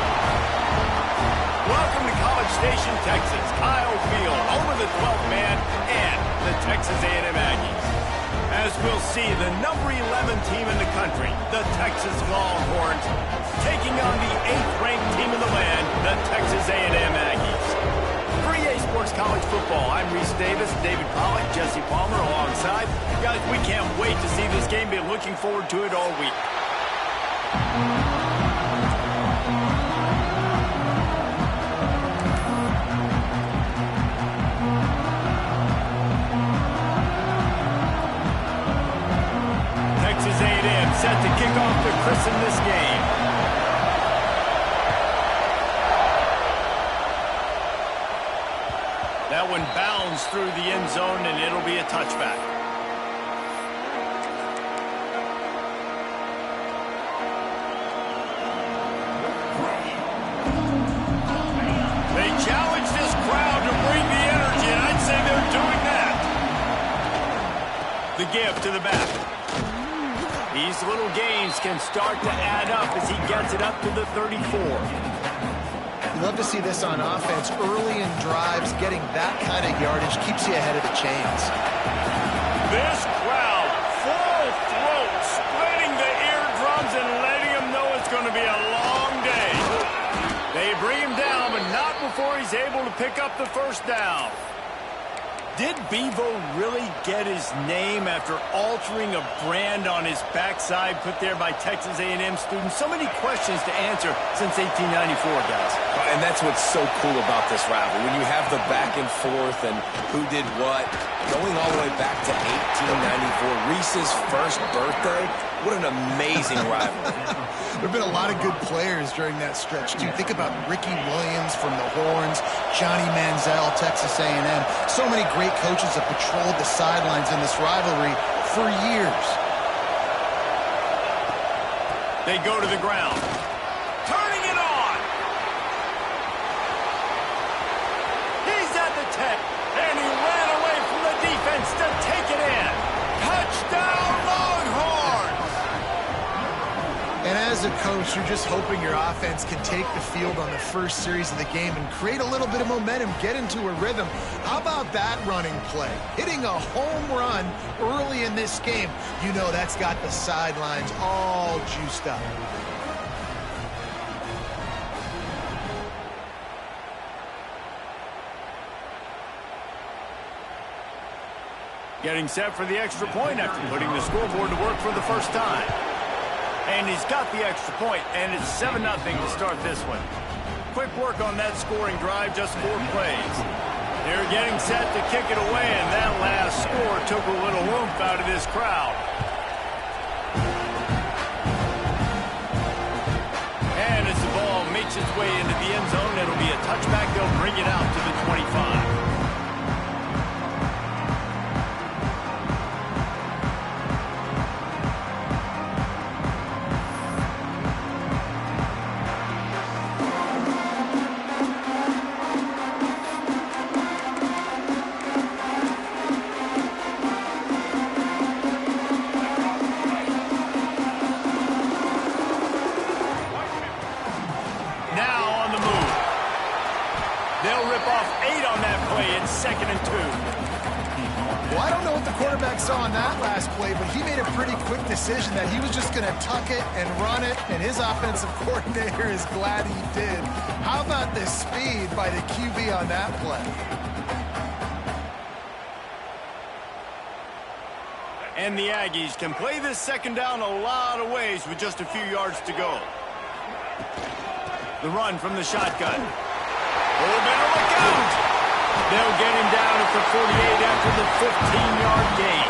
Welcome to College Station, Texas. Kyle Field, home of the 12th man and the Texas A&M Aggies. As we'll see, the number 11 team in the country, the Texas Longhorns, taking on the 8th-ranked team in the land, the Texas A&M Aggies. For EA Sports College Football, I'm Reese Davis, David Pollack, Jesse Palmer alongside. Guys, we can't wait to see this game. Been looking forward to it all week. Texas A&M set to kick off to christen this game. That one bounds through the end zone, and it'll be a touchback. They challenge this crowd to bring the energy, and I'd say they're doing that. The give to the back. These little gains can start to add up as he gets it up to the 34. You love to see this on offense. Early in drives, getting that kind of yardage keeps you ahead of the chains. This crowd, full throat, splitting the eardrums and letting him know it's going to be a long day. They bring him down, but not before he's able to pick up the first down. Did Bevo really get his name after altering a brand on his backside put there by Texas A&M students? So many questions to answer since 1894, guys. And that's what's so cool about this rivalry. When you have the back and forth and who did what, going all the way back to 1894, Reese's first birthday, what an amazing rivalry. There have been a lot of good players during that stretch, too. Think about Ricky Williams from the Horns, Johnny Manziel, Texas A&M. So many great coaches have patrolled the sidelines in this rivalry for years. They go to the ground. Turning it on. He's at the 10, and he ran away from the defense to take it in. Touchdown, Longhorns! And as a coach, you're just hoping your offense can take the field on the first series of the game and create a little bit of momentum, get into a rhythm. How about that running play? Hitting a home run early in this game. You know that's got the sidelines all juiced up. Getting set for the extra point after putting the scoreboard to work for the first time. And he's got the extra point, and it's 7-0 to start this one. Quick work on that scoring drive, just 4 plays. They're getting set to kick it away, and that last score took a little oomph out of this crowd. And as the ball makes its way into the end zone, it'll be a touchback. They'll bring it out to the 25. They'll rip off 8 on that play. It's 2nd and 2. Well, I don't know what the quarterback saw on that last play, but he made a pretty quick decision that he was just going to tuck it and run it, and his offensive coordinator is glad he did. How about the speed by the QB on that play? And the Aggies can play this second down a lot of ways with just a few yards to go. The run from the shotgun. Oh, better look out! They'll get him down at the 48 after the 15-yard gain.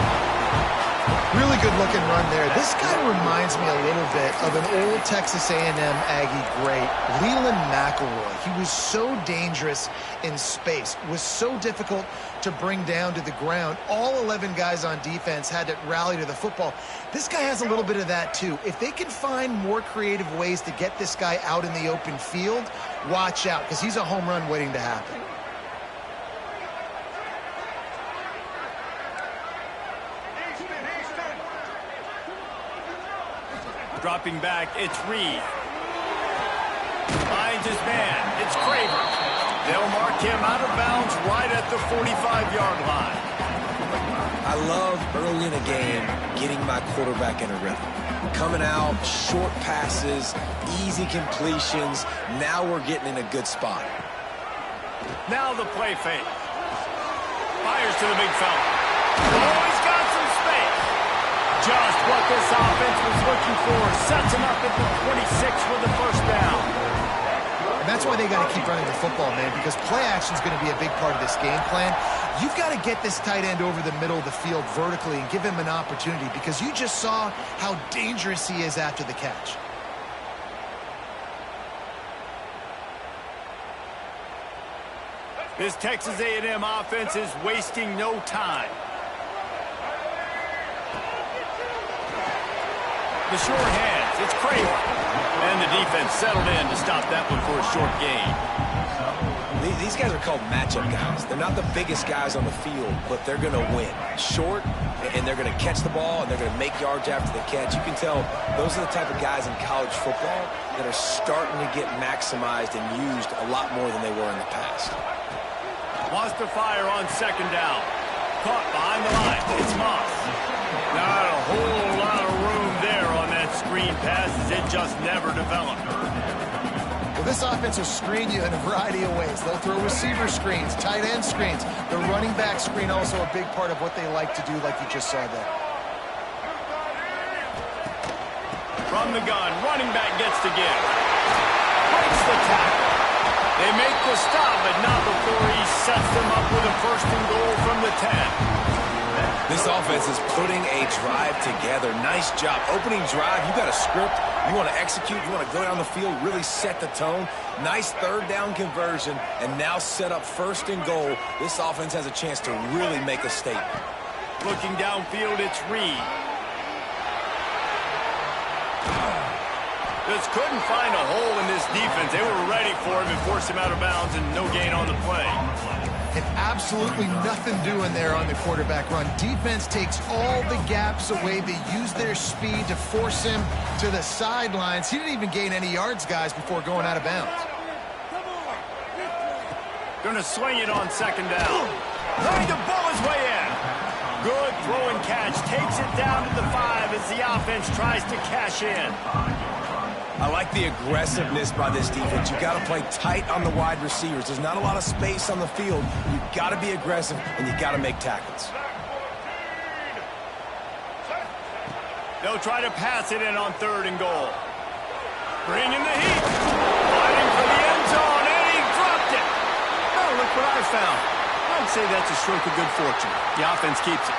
Really good looking run there. This guy reminds me a little bit of an old Texas A&M Aggie great, Leland McElroy. He was so dangerous in space, was so difficult to bring down to the ground. All 11 guys on defense had to rally to the football. This guy has a little bit of that too. If they can find more creative ways to get this guy out in the open field, watch out, because he's a home run waiting to happen. Dropping back, it's Reed. Finds his man, it's Craver. They'll mark him out of bounds right at the 45-yard line. I love early in a game getting my quarterback in a rhythm. Coming out, short passes, easy completions. Now we're getting in a good spot. Now the play fake. Fires to the big fella. Oh, he's got some space. Just what this offense was looking for. Sets him up at the 26 for the first down. And that's why they got to keep running the football, man, because play action is going to be a big part of this game plan. You've got to get this tight end over the middle of the field vertically and give him an opportunity, because you just saw how dangerous he is after the catch. This Texas A&M offense is wasting no time. The short hands, it's Craver. And the defense settled in to stop that one for a short gain. These guys are called matchup guys. They're not the biggest guys on the field, but they're going to win. Short, and they're going to catch the ball, and they're going to make yards after the catch. You can tell those are the type of guys in college football that are starting to get maximized and used a lot more than they were in the past. Wants to fire on second down. Caught behind the line. It's Moss. Not a whole lot of room there on that screen pass, as it just never developed. Well, this offense will screen you in a variety of ways. They'll throw receiver screens, tight end screens. The running back screen also a big part of what they like to do, like you just saw there. From the gun, running back gets to give. Breaks the tackle. They make the stop, but not before he sets them up with a first and goal from the 10. This offense is putting a drive together. Nice job. Opening drive, you got a script. You want to execute. You want to go down the field, really set the tone. Nice third down conversion, and now set up first and goal. This offense has a chance to really make a statement. Looking downfield, it's Reed. Just couldn't find a hole in this defense. They were ready for him and forced him out of bounds, and no gain on the play. And absolutely nothing doing there on the quarterback run. Defense takes all the gaps away. They use their speed to force him to the sidelines. He didn't even gain any yards, guys, before going out of bounds. Going to swing it on second down. Trying to bowl his way in. Good throw and catch. Takes it down to the 5 as the offense tries to cash in. I like the aggressiveness by this defense. You got to play tight on the wide receivers. There's not a lot of space on the field. You got to be aggressive, and you got to make tackles. They'll try to pass it in on third and goal. Bringing the heat. Fighting for the end zone, and he dropped it. Oh, look what I found. I'd say that's a stroke of good fortune. The offense keeps it.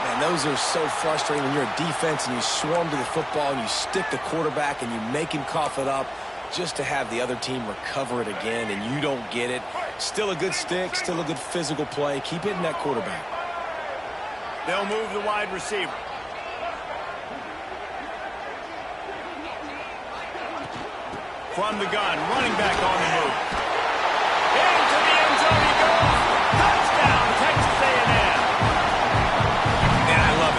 Man, those are so frustrating when you're a defense and you swarm to the football and you stick the quarterback and you make him cough it up just to have the other team recover it again and you don't get it. Still a good stick, still a good physical play. Keep hitting that quarterback. They'll move the wide receiver. From the gun, running back on the move. Into the end zone he goes. Touchdown, Texas A&M.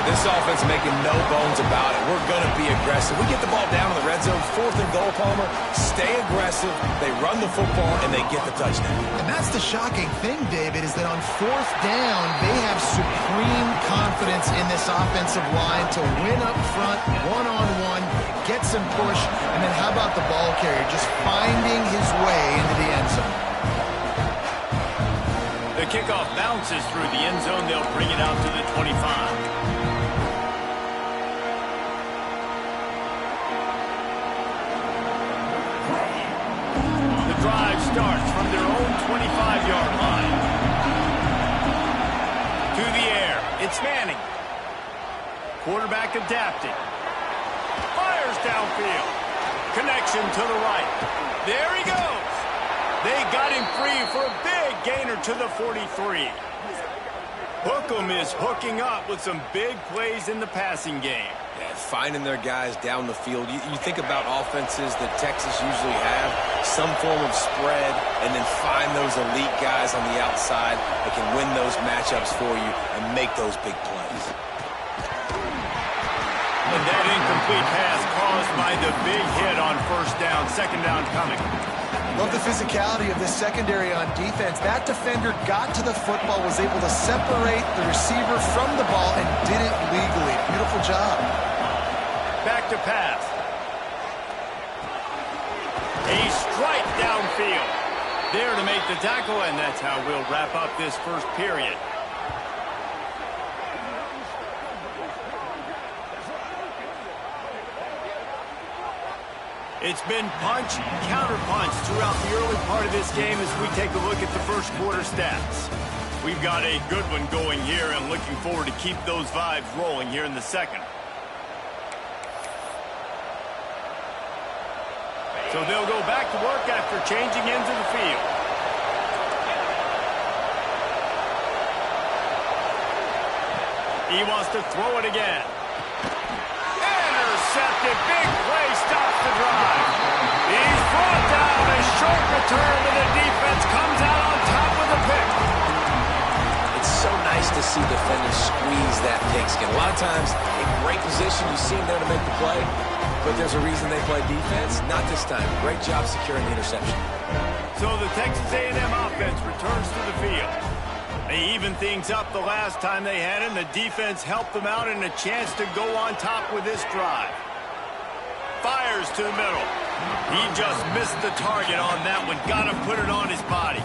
This offense making no bones about it. We're going to be aggressive. We get the ball down in the red zone, fourth and goal, Palmer. Stay aggressive. They run the football, and they get the touchdown. And that's the shocking thing, David, is that on fourth down, they have supreme confidence in this offensive line to win up front, one-on-one, get some push, and then how about the ball carrier just finding his way into the end zone? The kickoff bounces through the end zone. They'll bring it out to the 25. Drive starts from their own 25-yard line. To the air, it's Manning. quarterback adapting. Fires downfield. Connection to the right. There he goes. They got him free for a big gainer to the 43. Hookem is hooking up with some big plays in the passing game. Yeah, finding their guys down the field. You think about offenses that Texas usually have, some form of spread, and then find those elite guys on the outside that can win those matchups for you and make those big plays. And that incomplete pass caused by the big hit on first down, second down coming. Love the physicality of this secondary on defense. That defender got to the football, was able to separate the receiver from the ball, and did it legally. Beautiful job. Back to pass. A strike downfield. There to make the tackle, and that's how we'll wrap up this first period. It's been punch, counter-punch throughout the early part of this game as we take a look at the first quarter stats. We've got a good one going here and looking forward to keep those vibes rolling here in the second. So they'll go back to work after changing into the field. He wants to throw it again. Intercepted. Big play stops the drive. He's brought down. A short return, and the defense comes out on top with a pick. It's so nice to see defenders squeeze that pigskin. A lot of times, in great position, you see them there to make the play, but there's a reason they play defense. Not this time. Great job securing the interception. So the Texas A&M offense returns to the field. They evened things up the last time they had him. The defense helped them out and a chance to go on top with this drive. Fires to the middle. He just missed the target on that one. Got to put it on his body.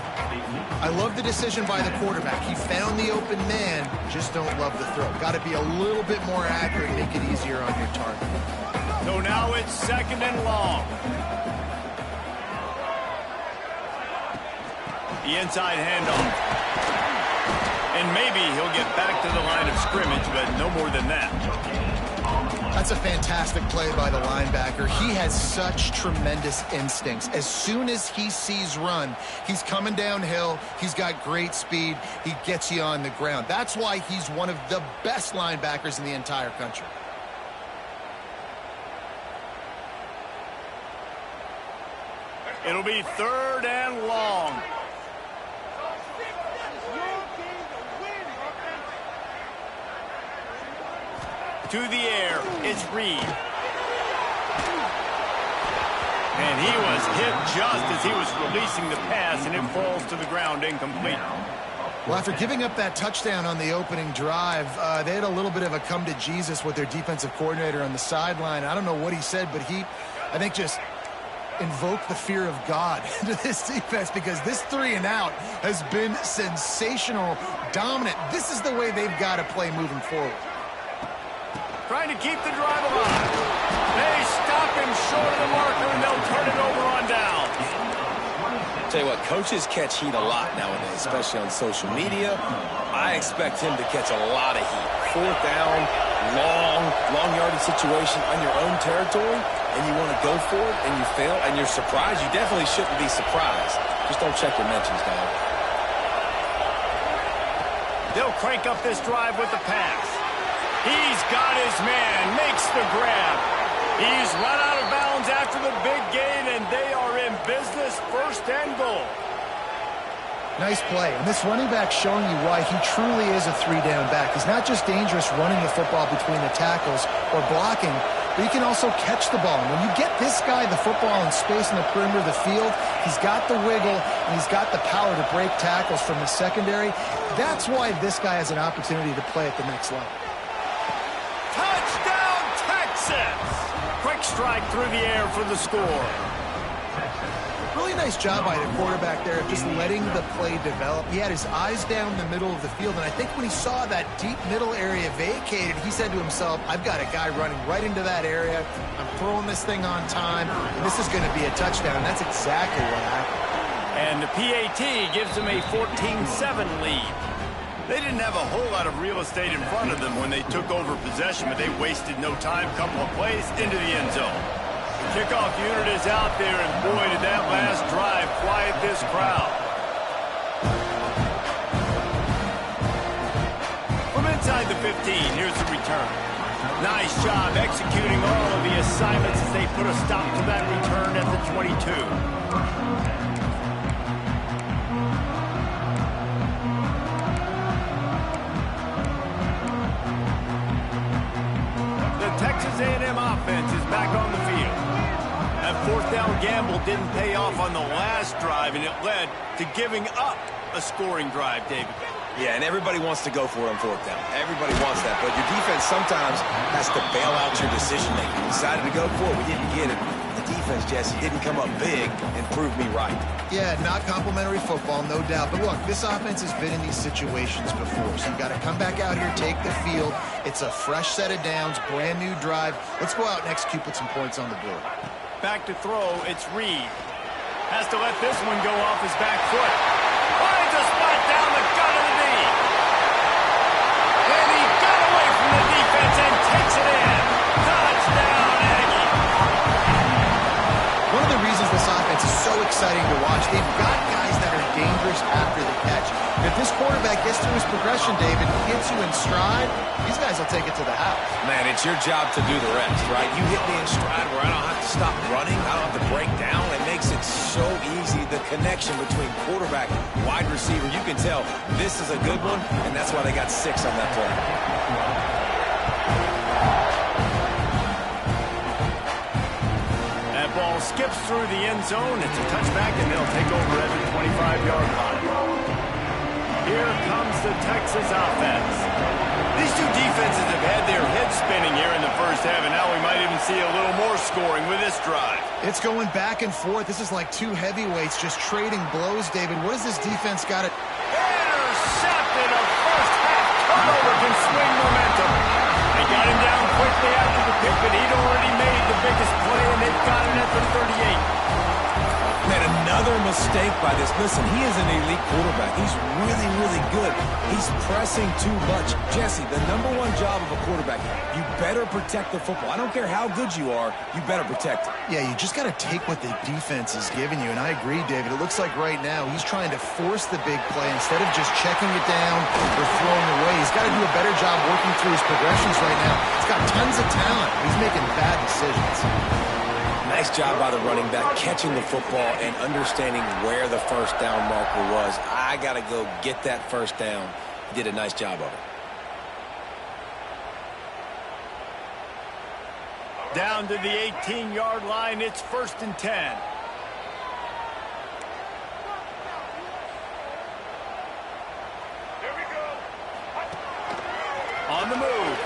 I love the decision by the quarterback. He found the open man, just don't love the throw. Got to be a little bit more accurate, make it easier on your target. So now it's second and long. The inside handoff. And maybe he'll get back to the line of scrimmage, but no more than that. That's a fantastic play by the linebacker. He has such tremendous instincts. As soon as he sees run, he's coming downhill. He's got great speed. He gets you on the ground. That's why he's one of the best linebackers in the entire country. It'll be third and long. To the air, it's Reed. And he was hit just as he was releasing the pass, and it falls to the ground incomplete. Well, after giving up that touchdown on the opening drive, they had a little bit of a come to Jesus with their defensive coordinator on the sideline. I don't know what he said, but he, I think, just invoked the fear of God into this defense, because this 3 and out has been sensational, dominant. This is the way they've got to play moving forward. Trying to keep the drive alive. They stop him short of the marker, and they'll turn it over on down. Tell you what, coaches catch heat a lot nowadays, especially on social media. I expect him to catch a lot of heat. Fourth down, long yardage situation on your own territory, and you want to go for it, and you fail, and you're surprised. You definitely shouldn't be surprised. Just don't check your mentions, dog. They'll crank up this drive with the pass. He's got his man, makes the grab. He's run out of bounds after the big gain, and they are in business, first and goal. Nice play. And this running back showing you why he truly is a 3-down back. He's not just dangerous running the football between the tackles or blocking, but he can also catch the ball. And when you get this guy the football in space in the perimeter of the field, he's got the wiggle and he's got the power to break tackles from the secondary. That's why this guy has an opportunity to play at the next level. Touchdown, Texas! Quick strike through the air for the score. Really nice job by the quarterback there of just letting the play develop. He had his eyes down the middle of the field, and I think when he saw that deep middle area vacated, he said to himself, I've got a guy running right into that area. I'm throwing this thing on time, and this is going to be a touchdown. That's exactly what happened. And the PAT gives him a 14-7 lead. They didn't have a whole lot of real estate in front of them when they took over possession, but they wasted no time. Couple of plays into the end zone. The kickoff unit is out there, and boy, did that last drive quiet this crowd. From inside the 15, here's the return. Nice job executing all of the assignments as they put a stop to that return at the 22. Texas A&M offense is back on the field. That fourth down gamble didn't pay off on the last drive, and it led to giving up a scoring drive, David. Yeah, and everybody wants to go for it on fourth down. Everybody wants that, but your defense sometimes has to bail out your decision-making. We decided to go for it. We didn't get it. The defense, Jesse, didn't come up big and prove me right. Yeah, not complimentary football, no doubt. But look, this offense has been in these situations before, so you got to come back out here, take the field. It's a fresh set of downs, brand new drive. Let's go out and execute, put some points on the board. Back to throw, it's Reed. Has to let this one go off his back foot. Finds a spot down the gut of the knee. And he got away from the defense and takes it in. Touchdown, Aggie. One of the reasons this offense is so exciting to watch, they've got guys that are dangerous after the catch. If this quarterback gets through his progression, David, gets you in stride, these guys will take it to the house. Man, it's your job to do the rest, right? You hit me in stride where I don't have to stop running. I don't have to break down. It makes it so easy. The connection between quarterback and wide receiver, you can tell this is a good one, and that's why they got 6 on that play. That ball skips through the end zone. It's a touchback, and they'll take over at the 25-yard line. Here comes the Texas offense. These two defenses have had their heads spinning here in the first half, and now we might even see a little more scoring with this drive. It's going back and forth. This is like two heavyweights just trading blows, David. What does this defense got it? Intercepted. A first-half turnover can swing momentum. They got him down quickly after the pick, but he'd already made the biggest play, and they've got him at the 38. Man, another mistake by this. Listen, he is an elite quarterback. He's really, really good. He's pressing too much. Jesse, the #1 job of a quarterback, you better protect the football. I don't care how good you are, you better protect it. Yeah, you just got to take what the defense is giving you, and I agree, David. It looks like right now he's trying to force the big play instead of just checking it down or throwing away. He's got to do a better job working through his progressions right now. He's got tons of talent. He's making bad decisions. Nice job by the running back, catching the football and understanding where the first down marker was. I got to go get that first down. He did a nice job of it. Down to the 18-yard line, it's 1st and 10. Here we go. On the move.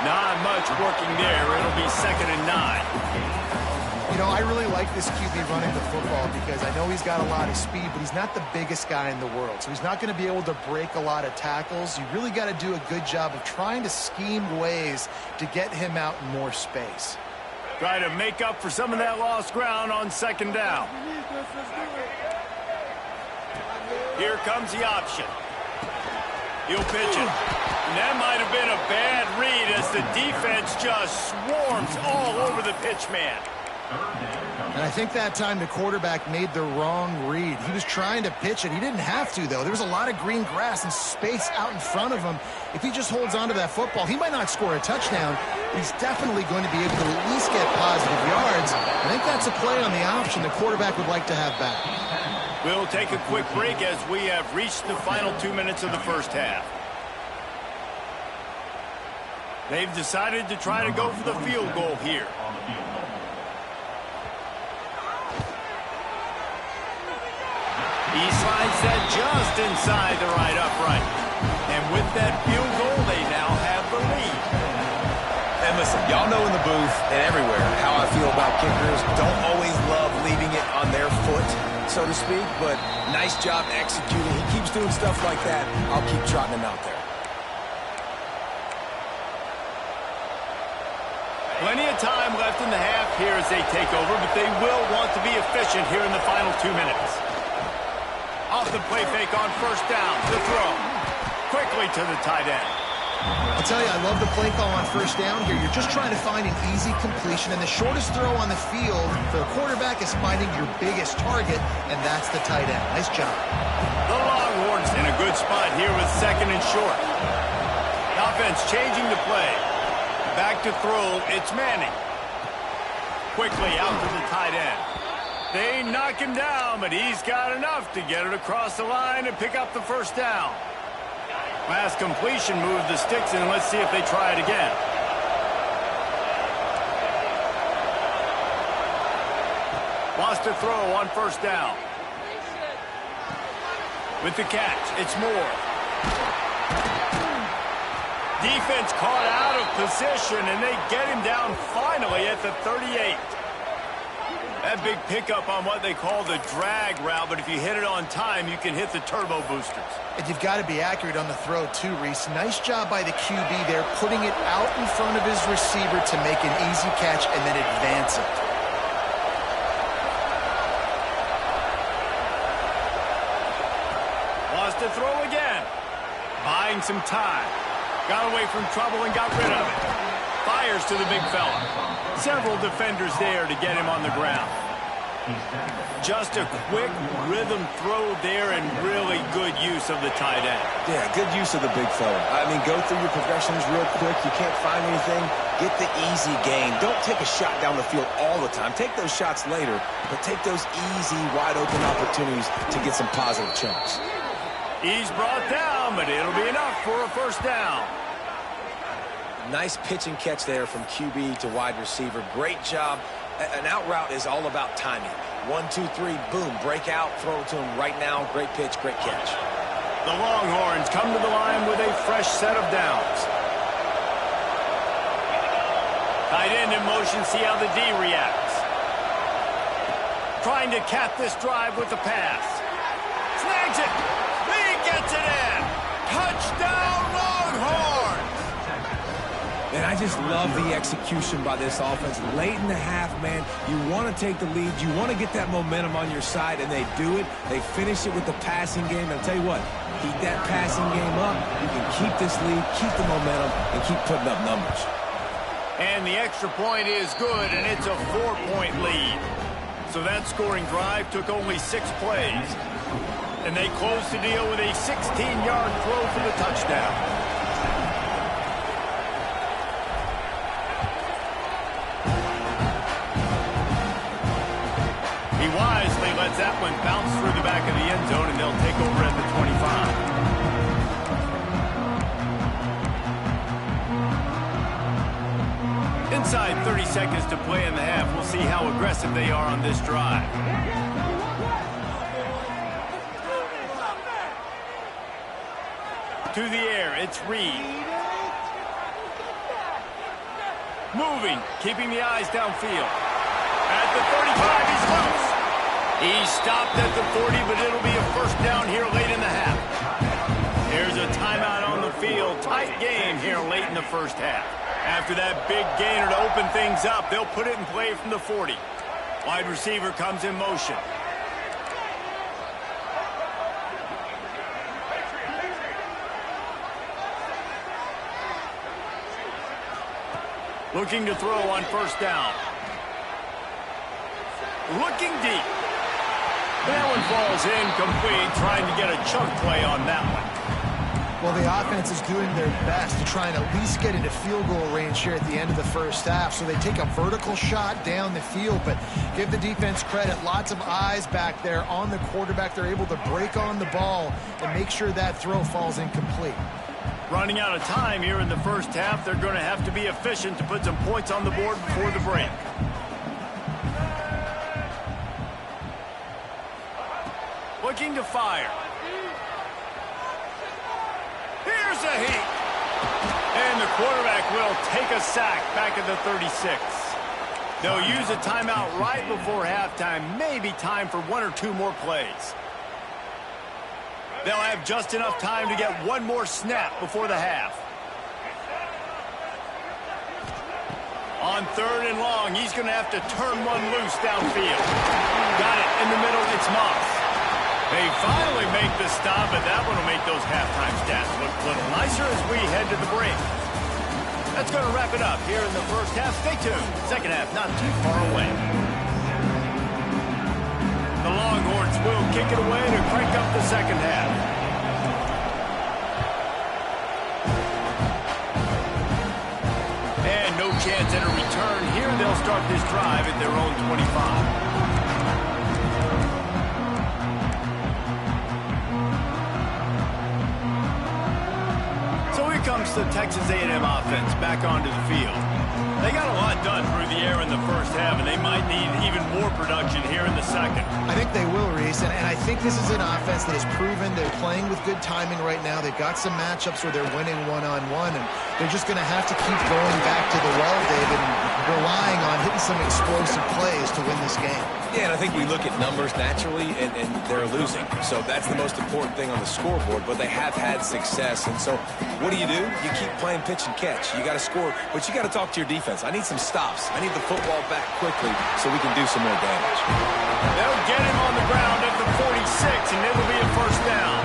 Not much working there. It'll be 2nd and 9. You know, I really like this QB running the football because I know he's got a lot of speed, but he's not the biggest guy in the world. So he's not going to be able to break a lot of tackles. You really got to do a good job of trying to scheme ways to get him out in more space. Try to make up for some of that lost ground on 2nd down. Here comes the option. He'll pitch it. And that might have been a bad read as the defense just swarms all over the pitch man. And I think that time the quarterback made the wrong read. He was trying to pitch it. He didn't have to, though. There was a lot of green grass and space out in front of him. If he just holds on to that football, he might not score a touchdown, but he's definitely going to be able to at least get positive yards. I think that's a play on the option the quarterback would like to have back. We'll take a quick break as we have reached the final 2 minutes of the first half. They've decided to try to go for the field goal here. He slides that just inside the right upright. And with that field goal, they now have the lead. And listen, y'all know in the booth and everywhere how I feel about kickers. Don't always love leaving it on their foot, so to speak, but nice job executing. He keeps doing stuff like that. I'll keep trotting him out there. Plenty of time left in the half here as they take over, but they will want to be efficient here in the final 2 minutes. Off the play fake on first down. The throw. Quickly to the tight end. I'll tell you, I love the play call on first down here. You're just trying to find an easy completion, and the shortest throw on the field for a quarterback is finding your biggest target, and that's the tight end. Nice job. The Longhorns in a good spot here with second and short. The offense changing the play. Back to throw. It's Manning. Quickly out to the tight end. They knock him down, but he's got enough to get it across the line and pick up the first down. Last completion moved the sticks, and let's see if they try it again. Lost a throw on first down. With the catch, it's Moore. Defense caught out of position, and they get him down finally at the 38. That big pickup on what they call the drag route, but if you hit it on time, you can hit the turbo boosters. And you've got to be accurate on the throw, too, Reese. Nice job by the QB there, putting it out in front of his receiver to make an easy catch and then advance it. Lost a throw again. Buying some time. Got away from trouble and got rid of it. Fires to the big fella. Several defenders there to get him on the ground. Just a quick rhythm throw there and really good use of the tight end. Yeah, good use of the big fella. I mean, go through your progressions real quick. You can't find anything. Get the easy gain. Don't take a shot down the field all the time. Take those shots later, but take those easy, wide-open opportunities to get some positive chunks. He's brought down, but it'll be enough for a first down. Nice pitch and catch there from QB to wide receiver. Great job. An out route is all about timing. 1, 2, 3, boom, break out, throw it to him right now. Great pitch, great catch. The Longhorns come to the line with a fresh set of downs. Tight end in motion, see how the D reacts. Trying to cap this drive with the pass. Snags it. He gets it in. Touchdown, Longhorns. And I just love the execution by this offense. Late in the half, man, you want to take the lead. You want to get that momentum on your side, and they do it. They finish it with the passing game. And I'll tell you what, keep that passing game up. You can keep this lead, keep the momentum, and keep putting up numbers. And the extra point is good, and it's a 4-point lead. So that scoring drive took only 6 plays. And they closed the deal with a 16-yard throw for the touchdown. He wisely lets that one bounce through the back of the end zone, and they'll take over at the 25. Inside 30 seconds to play in the half. We'll see how aggressive they are on this drive. To the air, it's Reed. Moving, keeping the eyes downfield. At the 35, he's close. He's stopped at the 40, but it'll be a first down here late in the half. There's a timeout on the field. Tight game here late in the first half. After that big gainer to open things up, they'll put it in play from the 40. Wide receiver comes in motion. Looking to throw on first down. Looking deep. That one falls incomplete, trying to get a chunk play on that one. Well, the offense is doing their best to try and at least get into field goal range here at the end of the first half. So they take a vertical shot down the field, but give the defense credit. Lots of eyes back there on the quarterback. They're able to break on the ball and make sure that throw falls incomplete. Running out of time here in the first half. They're going to have to be efficient to put some points on the board before the break. Looking to fire. Here's a heat. And the quarterback will take a sack back at the 36. They'll use a timeout right before halftime. Maybe time for 1 or 2 more plays. They'll have just enough time to get one more snap before the half. On 3rd and long, he's going to have to turn one loose downfield. Got it in the middle, it's Moss. They finally make the stop, but that one will make those halftime stats look a little nicer as we head to the break. That's going to wrap it up here in the first half. Stay tuned. Second half not too far away. The Longhorns will kick it away to crank up the second half. And no chance at a return here. They'll start this drive at their own 25. Comes the Texas A&M offense back onto the field. They got a lot done through the air in the first half, and they might need even more production here in the second. I think they will, Reese, and I think this is an offense that has proven they're playing with good timing right now. They've got some matchups where they're winning one-on-one, and they're just going to have to keep going back to the well, David, and relying on hitting some explosive plays to win this game. Yeah, and I think we look at numbers naturally, and they're losing. So that's the most important thing on the scoreboard, but they have had success. And so what do? You keep playing pitch and catch. You got to score, but you got to talk to your defense. I need some stops. I need the football back quickly so we can do some more damage. They'll get him on the ground at the 46, and it'll be a first down.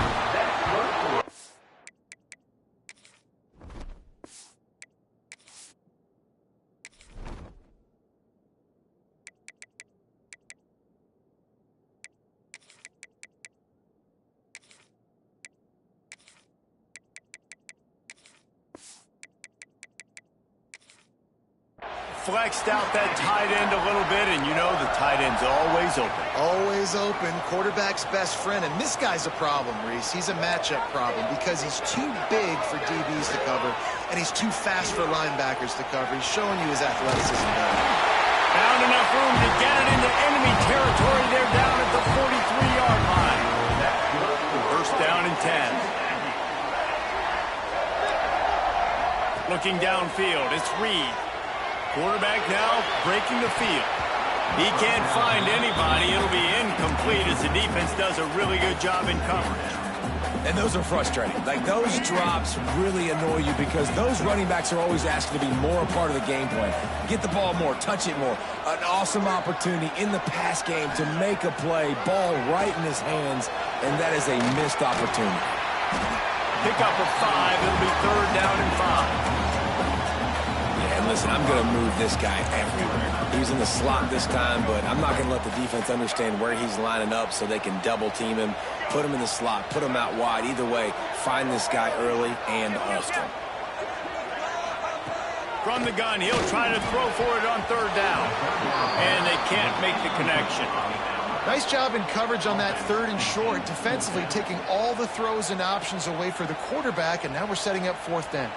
Flexed out that tight end a little bit, and you know the tight end's always open. Always open. Quarterback's best friend. And this guy's a problem, Reese. He's a matchup problem because he's too big for DBs to cover, and he's too fast for linebackers to cover. He's showing you his athleticism there. Found enough room to get it into enemy territory. They're down at the 43-yard line. First down and 10. Looking downfield, it's Reed. Quarterback now breaking the field. He can't find anybody. It'll be incomplete as the defense does a really good job in coverage. And those are frustrating. Like, those drops really annoy you because those running backs are always asking to be more a part of the game plan. Get the ball more, touch it more. An awesome opportunity in the pass game to make a play, ball right in his hands, and that is a missed opportunity. Pick up a 5. It'll be third down and 5. And listen, I'm going to move this guy everywhere. He's in the slot this time, but I'm not going to let the defense understand where he's lining up so they can double team him, put him in the slot, put him out wide. Either way, find this guy early and often. From the gun, he'll try to throw for it on third down. And they can't make the connection. Nice job in coverage on that third and short, defensively taking all the throws and options away for the quarterback, and now we're setting up fourth down.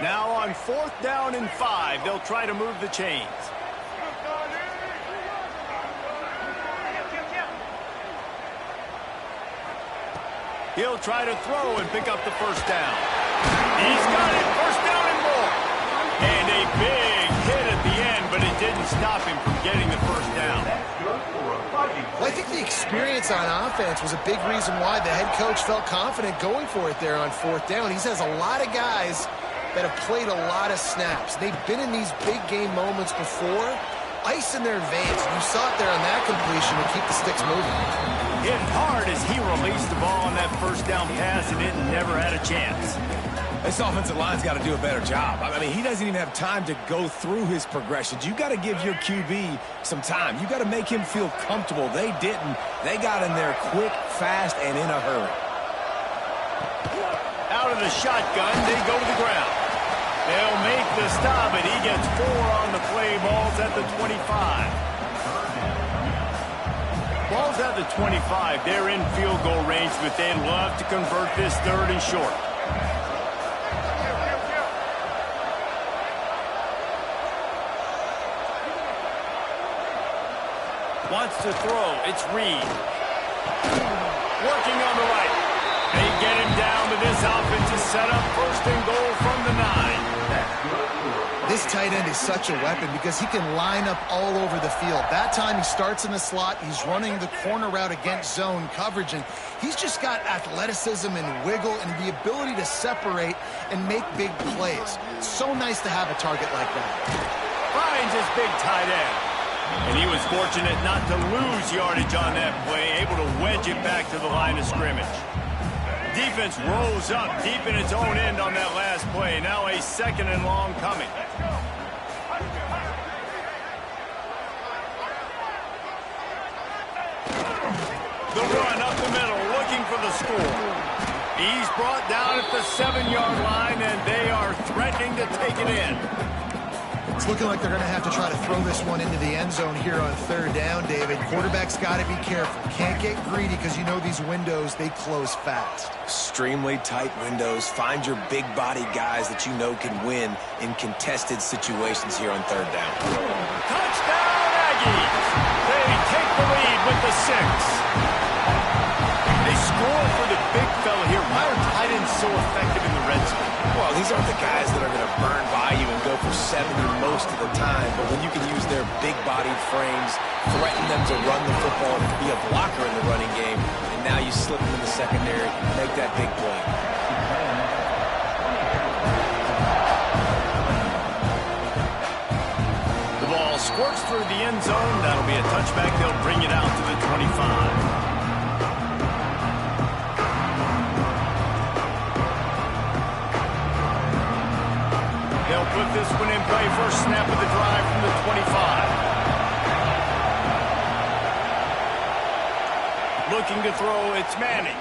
Now on fourth down and 5, they'll try to move the chains. He'll try to throw and pick up the first down. He's got it, first down and more. And a big hit at the end, but it didn't stop him from getting the first down. Well, I think the experience on offense was a big reason why the head coach felt confident going for it there on fourth down. He has a lot of guys that have played a lot of snaps. They've been in these big game moments before. Ice in their veins. You saw it there on that completion to keep the sticks moving. Hit hard as he released the ball on that first down pass, and it never had a chance. This offensive line's got to do a better job. I mean, he doesn't even have time to go through his progressions. You got to give your QB some time. You got to make him feel comfortable. They didn't. They got in there quick, fast, and in a hurry. Out of the shotgun, they go to the ground. They'll make the stop, and he gets 4 on the play. Ball's at the 25. Ball's at the 25. They're in field goal range, but they'd love to convert this third and short. Wants to throw. It's Reed. Working on the right. They get him down to this offensive setup. First and goal from the 9. This tight end is such a weapon because he can line up all over the field. That time he starts in the slot. He's running the corner route against zone coverage, and he's just got athleticism and wiggle and the ability to separate and make big plays. It's so nice to have a target like that. Right, finds his big tight end. And he was fortunate not to lose yardage on that play, able to wedge it back to the line of scrimmage. Defense rose up deep in its own end on that last play. Now a 2nd and long coming. The run up the middle, looking for the score. He's brought down at the 7-yard line, and they are threatening to take it in. It's looking like they're going to have to try to throw this one into the end zone here on 3rd down, David. Quarterback's got to be careful. Can't get greedy because you know these windows, they close fast. Extremely tight windows. Find your big body guys that you know can win in contested situations here on 3rd down. Touchdown, Aggies! They take the lead with the 6. They score for the big fella here. Why are tight ends so effective in the red zone? Well, these aren't the guys that are going to burn by you and go for 70 most of the time, but when you can use their big-bodied frames, threaten them to run the football and be a blocker in the running game, and now you slip them in the secondary, make that big play. The ball squirts through the end zone. That'll be a touchback. They'll bring it out to the 25. They'll put this one in play. First snap of the drive from the 25. Looking to throw, it's Manning.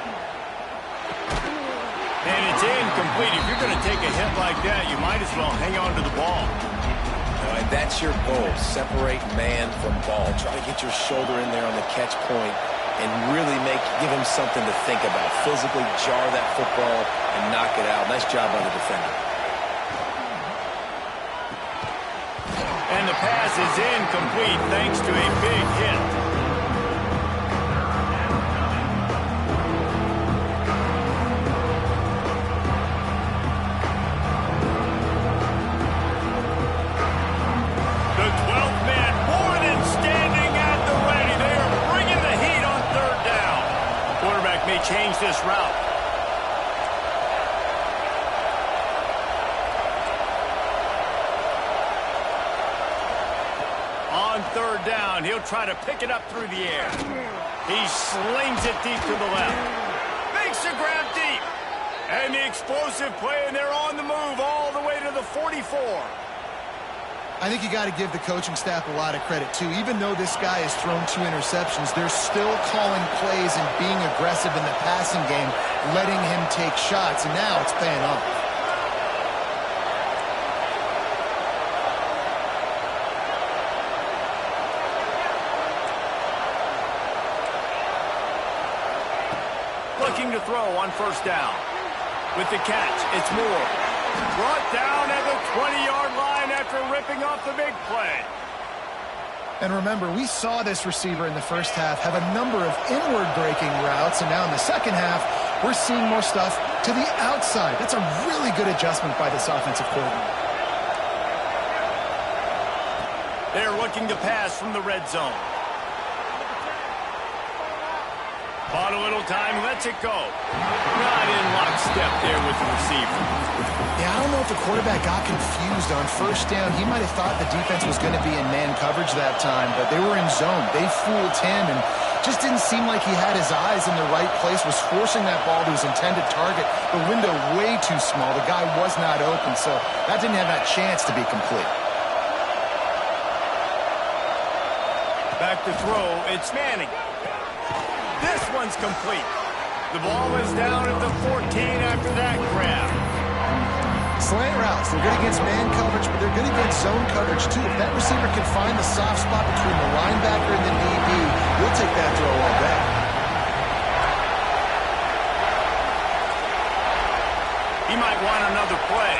And it's incomplete. If you're going to take a hit like that, you might as well hang on to the ball. All right, that's your goal. Separate man from ball. Try to get your shoulder in there on the catch point and really give him something to think about. Physically jar that football and knock it out. Nice job by the defender. And the pass is incomplete thanks to a big hit. The 12th man more than standing at the ready. They are bringing the heat on 3rd down. Quarterback may change this route. On 3rd down, he'll try to pick it up through the air. He slings it deep to the left. Makes the grab deep. And the explosive play, and they're on the move all the way to the 44. I think you got to give the coaching staff a lot of credit, too. Even though this guy has thrown 2 interceptions, they're still calling plays and being aggressive in the passing game, letting him take shots, and now it's paying off. Looking to throw on 1st down. With the catch, it's Moore. Brought down at the 20-yard line after ripping off the big play. And remember, we saw this receiver in the first half have a number of inward-breaking routes, and now in the second half, we're seeing more stuff to the outside. That's a really good adjustment by this offensive coordinator. They're looking to pass from the red zone. Bought a little time, lets it go. Not in lockstep there with the receiver. Yeah, I don't know if the quarterback got confused on 1st down. He might have thought the defense was going to be in man coverage that time, but they were in zone. They fooled him and just didn't seem like he had his eyes in the right place, was forcing that ball to his intended target. The window way too small. The guy was not open, so that didn't have that chance to be complete. Back to throw, it's Manning. This one's complete. The ball is down at the 14 after that grab. Slant routes, they're good against man coverage, but they're good against zone coverage too. If that receiver can find the soft spot between the linebacker and the DB, he'll take that throw all day. He might want another play.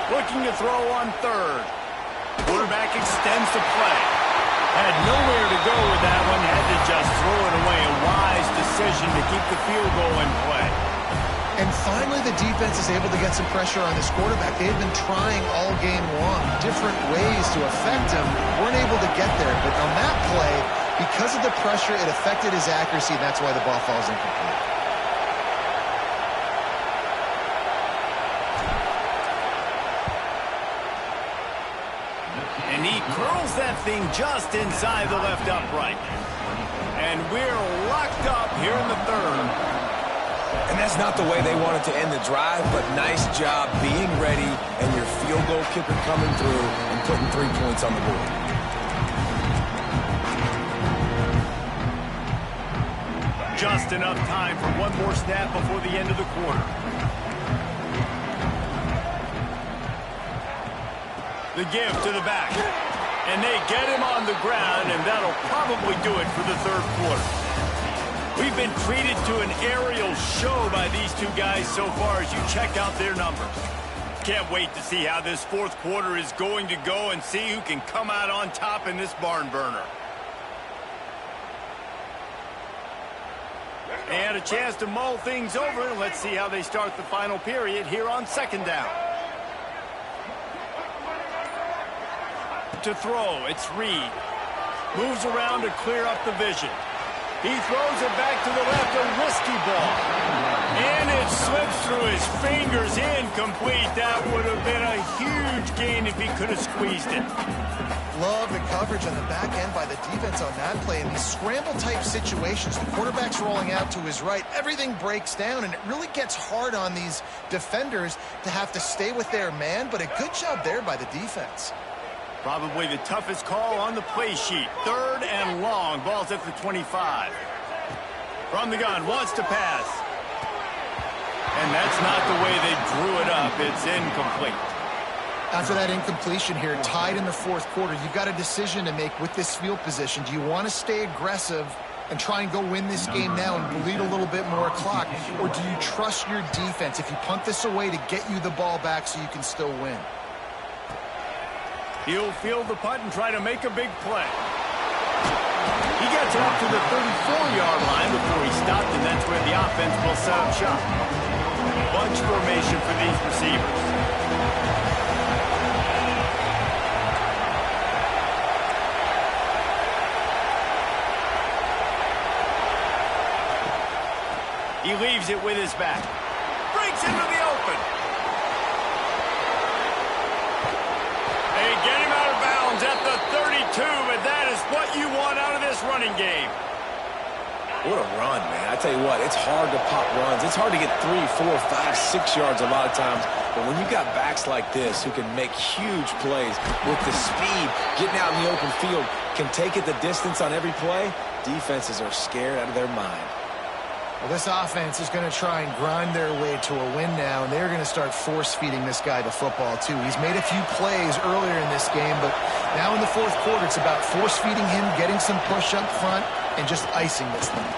Looking to throw on 3rd. Quarterback extends the play. Had nowhere to go with that one. Had to just throw it away. A wise decision to keep the field goal in play. And finally, the defense is able to get some pressure on this quarterback. They had been trying all game long, different ways to affect him. Weren't able to get there. But on that play, because of the pressure, it affected his accuracy, and that's why the ball falls incomplete. he curls that thing just inside the left upright. And we're locked up here in the third. And that's not the way they wanted to end the drive, but nice job being ready and your field goal kicker coming through and putting 3 points on the board. Just enough time for one more snap before the end of the quarter. The give to the back. And they get him on the ground, and that'll probably do it for the third quarter. We've been treated to an aerial show by these two guys so far as you check out their numbers. Can't wait to see how this fourth quarter is going to go and see who can come out on top in this barn burner. And a chance to mull things over. Let's see how they start the final period here on second down. To throw, it's Reed. Moves around to clear up the vision. He throws it back to the left, a risky ball. And it slips through his fingers, incomplete. That would have been a huge gain if he could have squeezed it. Love the coverage on the back end by the defense on that play. In these scramble-type situations, the quarterback's rolling out to his right. Everything breaks down, and it really gets hard on these defenders to have to stay with their man, but a good job there by the defense. Probably the toughest call on the play sheet. Third and long. Ball's at the 25. From the gun, wants to pass. And that's not the way they drew it up. It's incomplete. After that incompletion here, tied in the fourth quarter, you've got a decision to make with this field position. Do you want to stay aggressive and try and go win this game now and bleed a little bit more clock? Or do you trust your defense if you punt this away to get you the ball back so you can still win? He'll field the punt and try to make a big play. He gets it up to the 34-yard line before he stopped, and that's where the offense will set up shop. Bunch formation for these receivers. He leaves it with his back. Breaks into the open. They get him out of bounds at the 32, but that is what you want out of this running game. What a run, man. I tell you what, it's hard to pop runs. It's hard to get 3, 4, 5, 6 yards a lot of times. But when you got backs like this who can make huge plays with the speed, getting out in the open field, can take it the distance on every play, defenses are scared out of their mind. Well, this offense is going to try and grind their way to a win now, and they're going to start force-feeding this guy the football, too. He's made a few plays earlier in this game, but now in the fourth quarter, it's about force-feeding him, getting some push up front, and just icing this thing.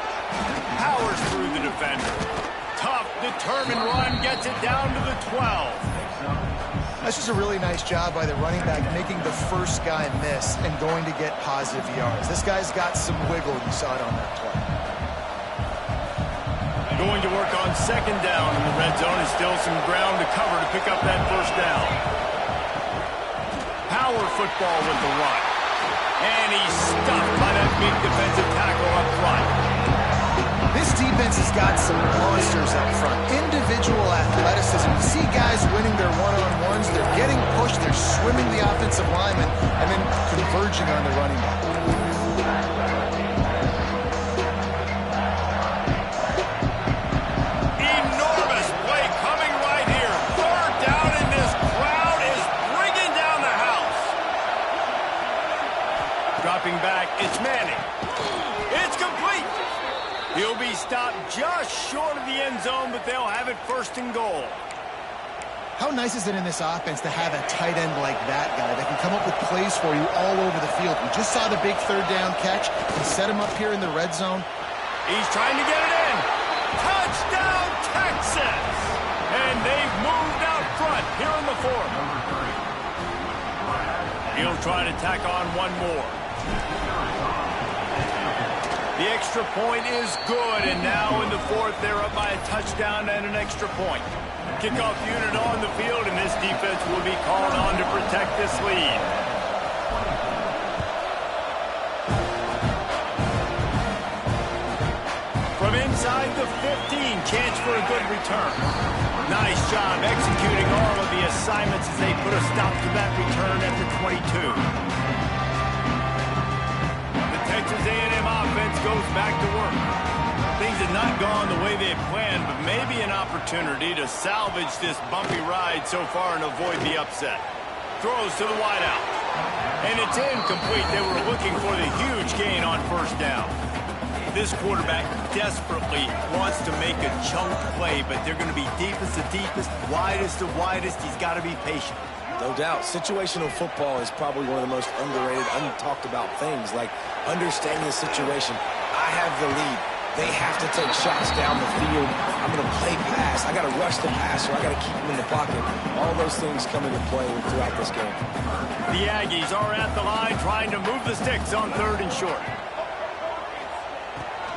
Powers through the defender. Tough, determined run, gets it down to the 12. That's just a really nice job by the running back, making the first guy miss and going to get positive yards. This guy's got some wiggle. You saw it on that play. Going to work on second down in the red zone. Is still some ground to cover to pick up that first down. Power football with the run. And he's stuffed by that big defensive tackle up front. This defense has got some monsters up front. Individual athleticism. You see guys winning their one-on-ones. They're getting pushed. They're swimming the offensive lineman and then converging on the running back. Dropping back, it's Manning. It's complete. He'll be stopped just short of the end zone, but they'll have it first and goal. How nice is it in this offense to have a tight end like that guy that can come up with plays for you all over the field? We just saw the big third down catch and set him up here in the red zone. He's trying to get it in. Touchdown, Texas! And they've moved out front here in the fourth. He'll try to tack on one more. The extra point is good, and now in the fourth, they're up by a touchdown and an extra point. Kickoff unit on the field, and this defense will be called on to protect this lead. From inside the 15, chance for a good return. Nice job executing all of the assignments as they put a stop to that return at the 22. The Texas A&M offense goes back to work. Things have not gone the way they had planned, but maybe an opportunity to salvage this bumpy ride so far and avoid the upset. Throws to the wideout. And it's incomplete. They were looking for the huge gain on first down. This quarterback desperately wants to make a chunk play, but they're going to be deepest to deepest, widest to widest. He's got to be patient. No doubt. Situational football is probably one of the most underrated, untalked about things, like understanding the situation. I have the lead. They have to take shots down the field. I'm going to play pass. I got to rush the passer. I got to keep him in the pocket. All those things come into play throughout this game. The Aggies are at the line trying to move the sticks on 3rd and short.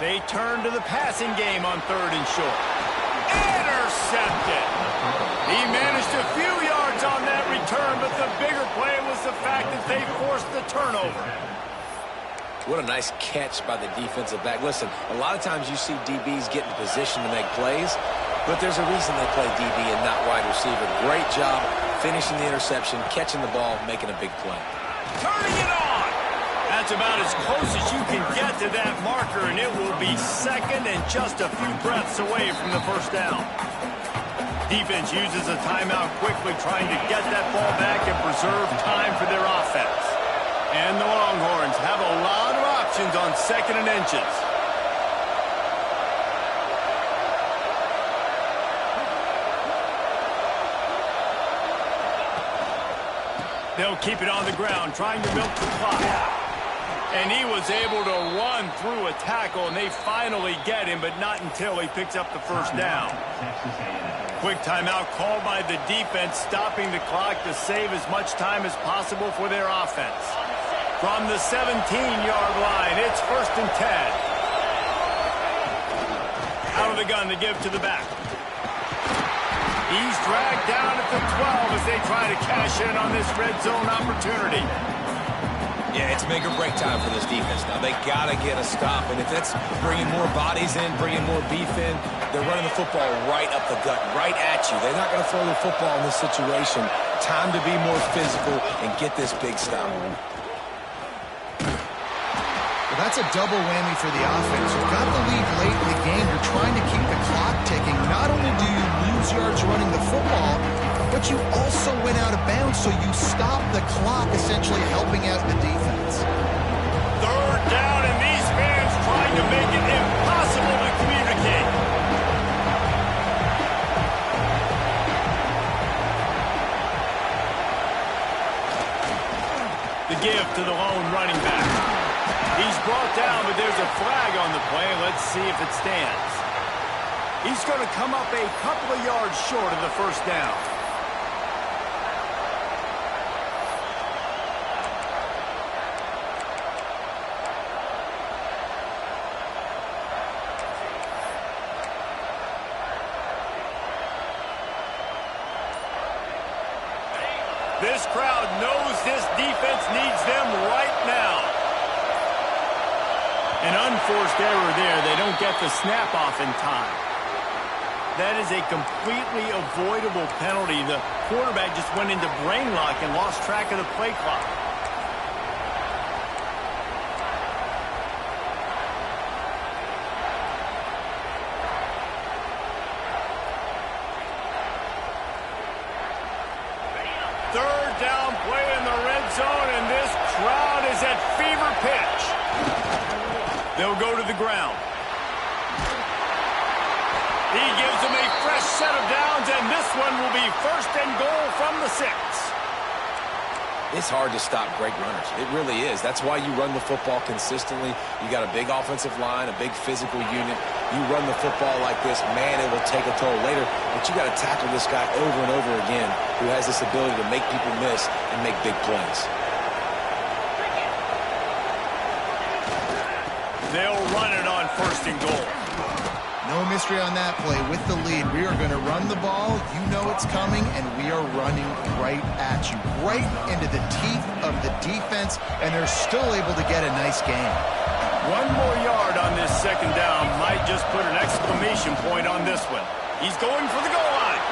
They turn to the passing game on 3rd and short. Intercepted. He managed a few yards on that return, but the bigger play was the fact that they forced the turnover. What a nice catch by the defensive back. Listen, a lot of times you see DBs get in position to make plays, but there's a reason they play DB and not wide receiver. Great job finishing the interception, catching the ball, making a big play. Turning it on. That's about as close as you can get to that marker, and it will be second and just a few breaths away from the first down. Defense uses a timeout quickly, trying to get that ball back and preserve time for their offense. And the Longhorns have a lot of options on 2nd and inches. They'll keep it on the ground, trying to milk the clock. And he was able to run through a tackle, and they finally get him, but not until he picks up the first down. Quick timeout called by the defense, stopping the clock to save as much time as possible for their offense. From the 17-yard line, it's 1st and 10. Out of the gun to give to the back. He's dragged down at the 12 as they try to cash in on this red zone opportunity. Yeah, it's make or break time for this defense now. They got to get a stop, and if that's bringing more bodies in, bringing more beef in, they're running the football right up the gut, right at you. They're not going to throw the football in this situation. Time to be more physical and get this big stop. Well, that's a double whammy for the offense. You've got the lead late in the game. You're trying to keep the clock ticking. Not only do you lose yards running the football, but you also went out of bounds, so you stop the clock, essentially helping out the defense. 3rd down, and these fans trying to make it impossible to communicate. The give to the lone running back. He's brought down, but there's a flag on the play. Let's see if it stands. He's going to come up a couple of yards short of the first down. This crowd knows this defense needs them right now. An unforced error there. They don't get the snap off in time. That is a completely avoidable penalty. The quarterback just went into brain lock and lost track of the play clock. Third down play in the red zone, and this crowd is at fever pitch. They'll go to the ground. He gives them a fresh set of downs, and this one will be 1st and goal from the 6. It's hard to stop great runners. It really is. That's why you run the football consistently. You got a big offensive line, a big physical unit. You run the football like this, man, it will take a toll later. But you got to tackle this guy over and over again who has this ability to make people miss and make big plays. They'll run it on 1st and goal. No mystery on that play. With the lead, we are going to run the ball. You know it's coming, and we are running right at you, right into the teeth of the defense, and they're still able to get a nice gain. One more yard on this 2nd down might just put an exclamation point on this one. He's going for the goal line.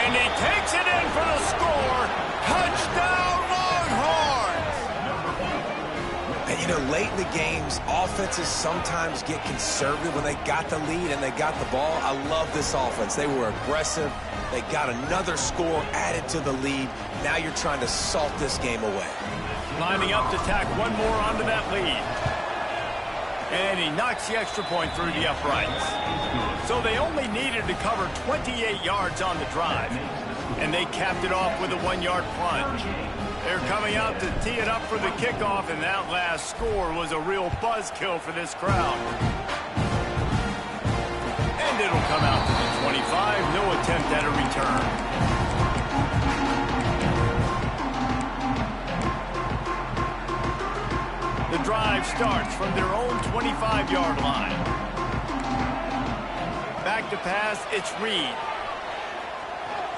And he takes it in for the score. Touchdown, Longhorns! And, you know, late in the games, offenses sometimes get conservative when they got the lead and they got the ball. I love this offense. They were aggressive. They got another score added to the lead. Now you're trying to salt this game away. Lining up to tack one more onto that lead. And he knocks the extra point through the uprights. So they only needed to cover 28 yards on the drive. And they capped it off with a 1-yard plunge. They're coming out to tee it up for the kickoff, and that last score was a real buzzkill for this crowd. And it'll come out to the 25. No attempt at a return. The drive starts from their own 25-yard line. Back to pass, it's Reed.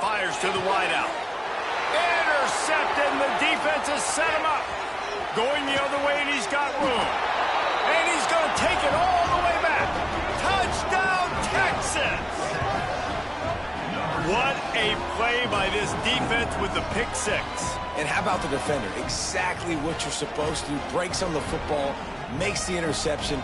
Fires to the wideout. Intercepted, and the defense has set him up. Going the other way, and he's got room. And he's going to take it all the way back. Touchdown, Texas! What a play by this defense with the pick six. And how about the defender? Exactly what you're supposed to do. Breaks on the football, makes the interception.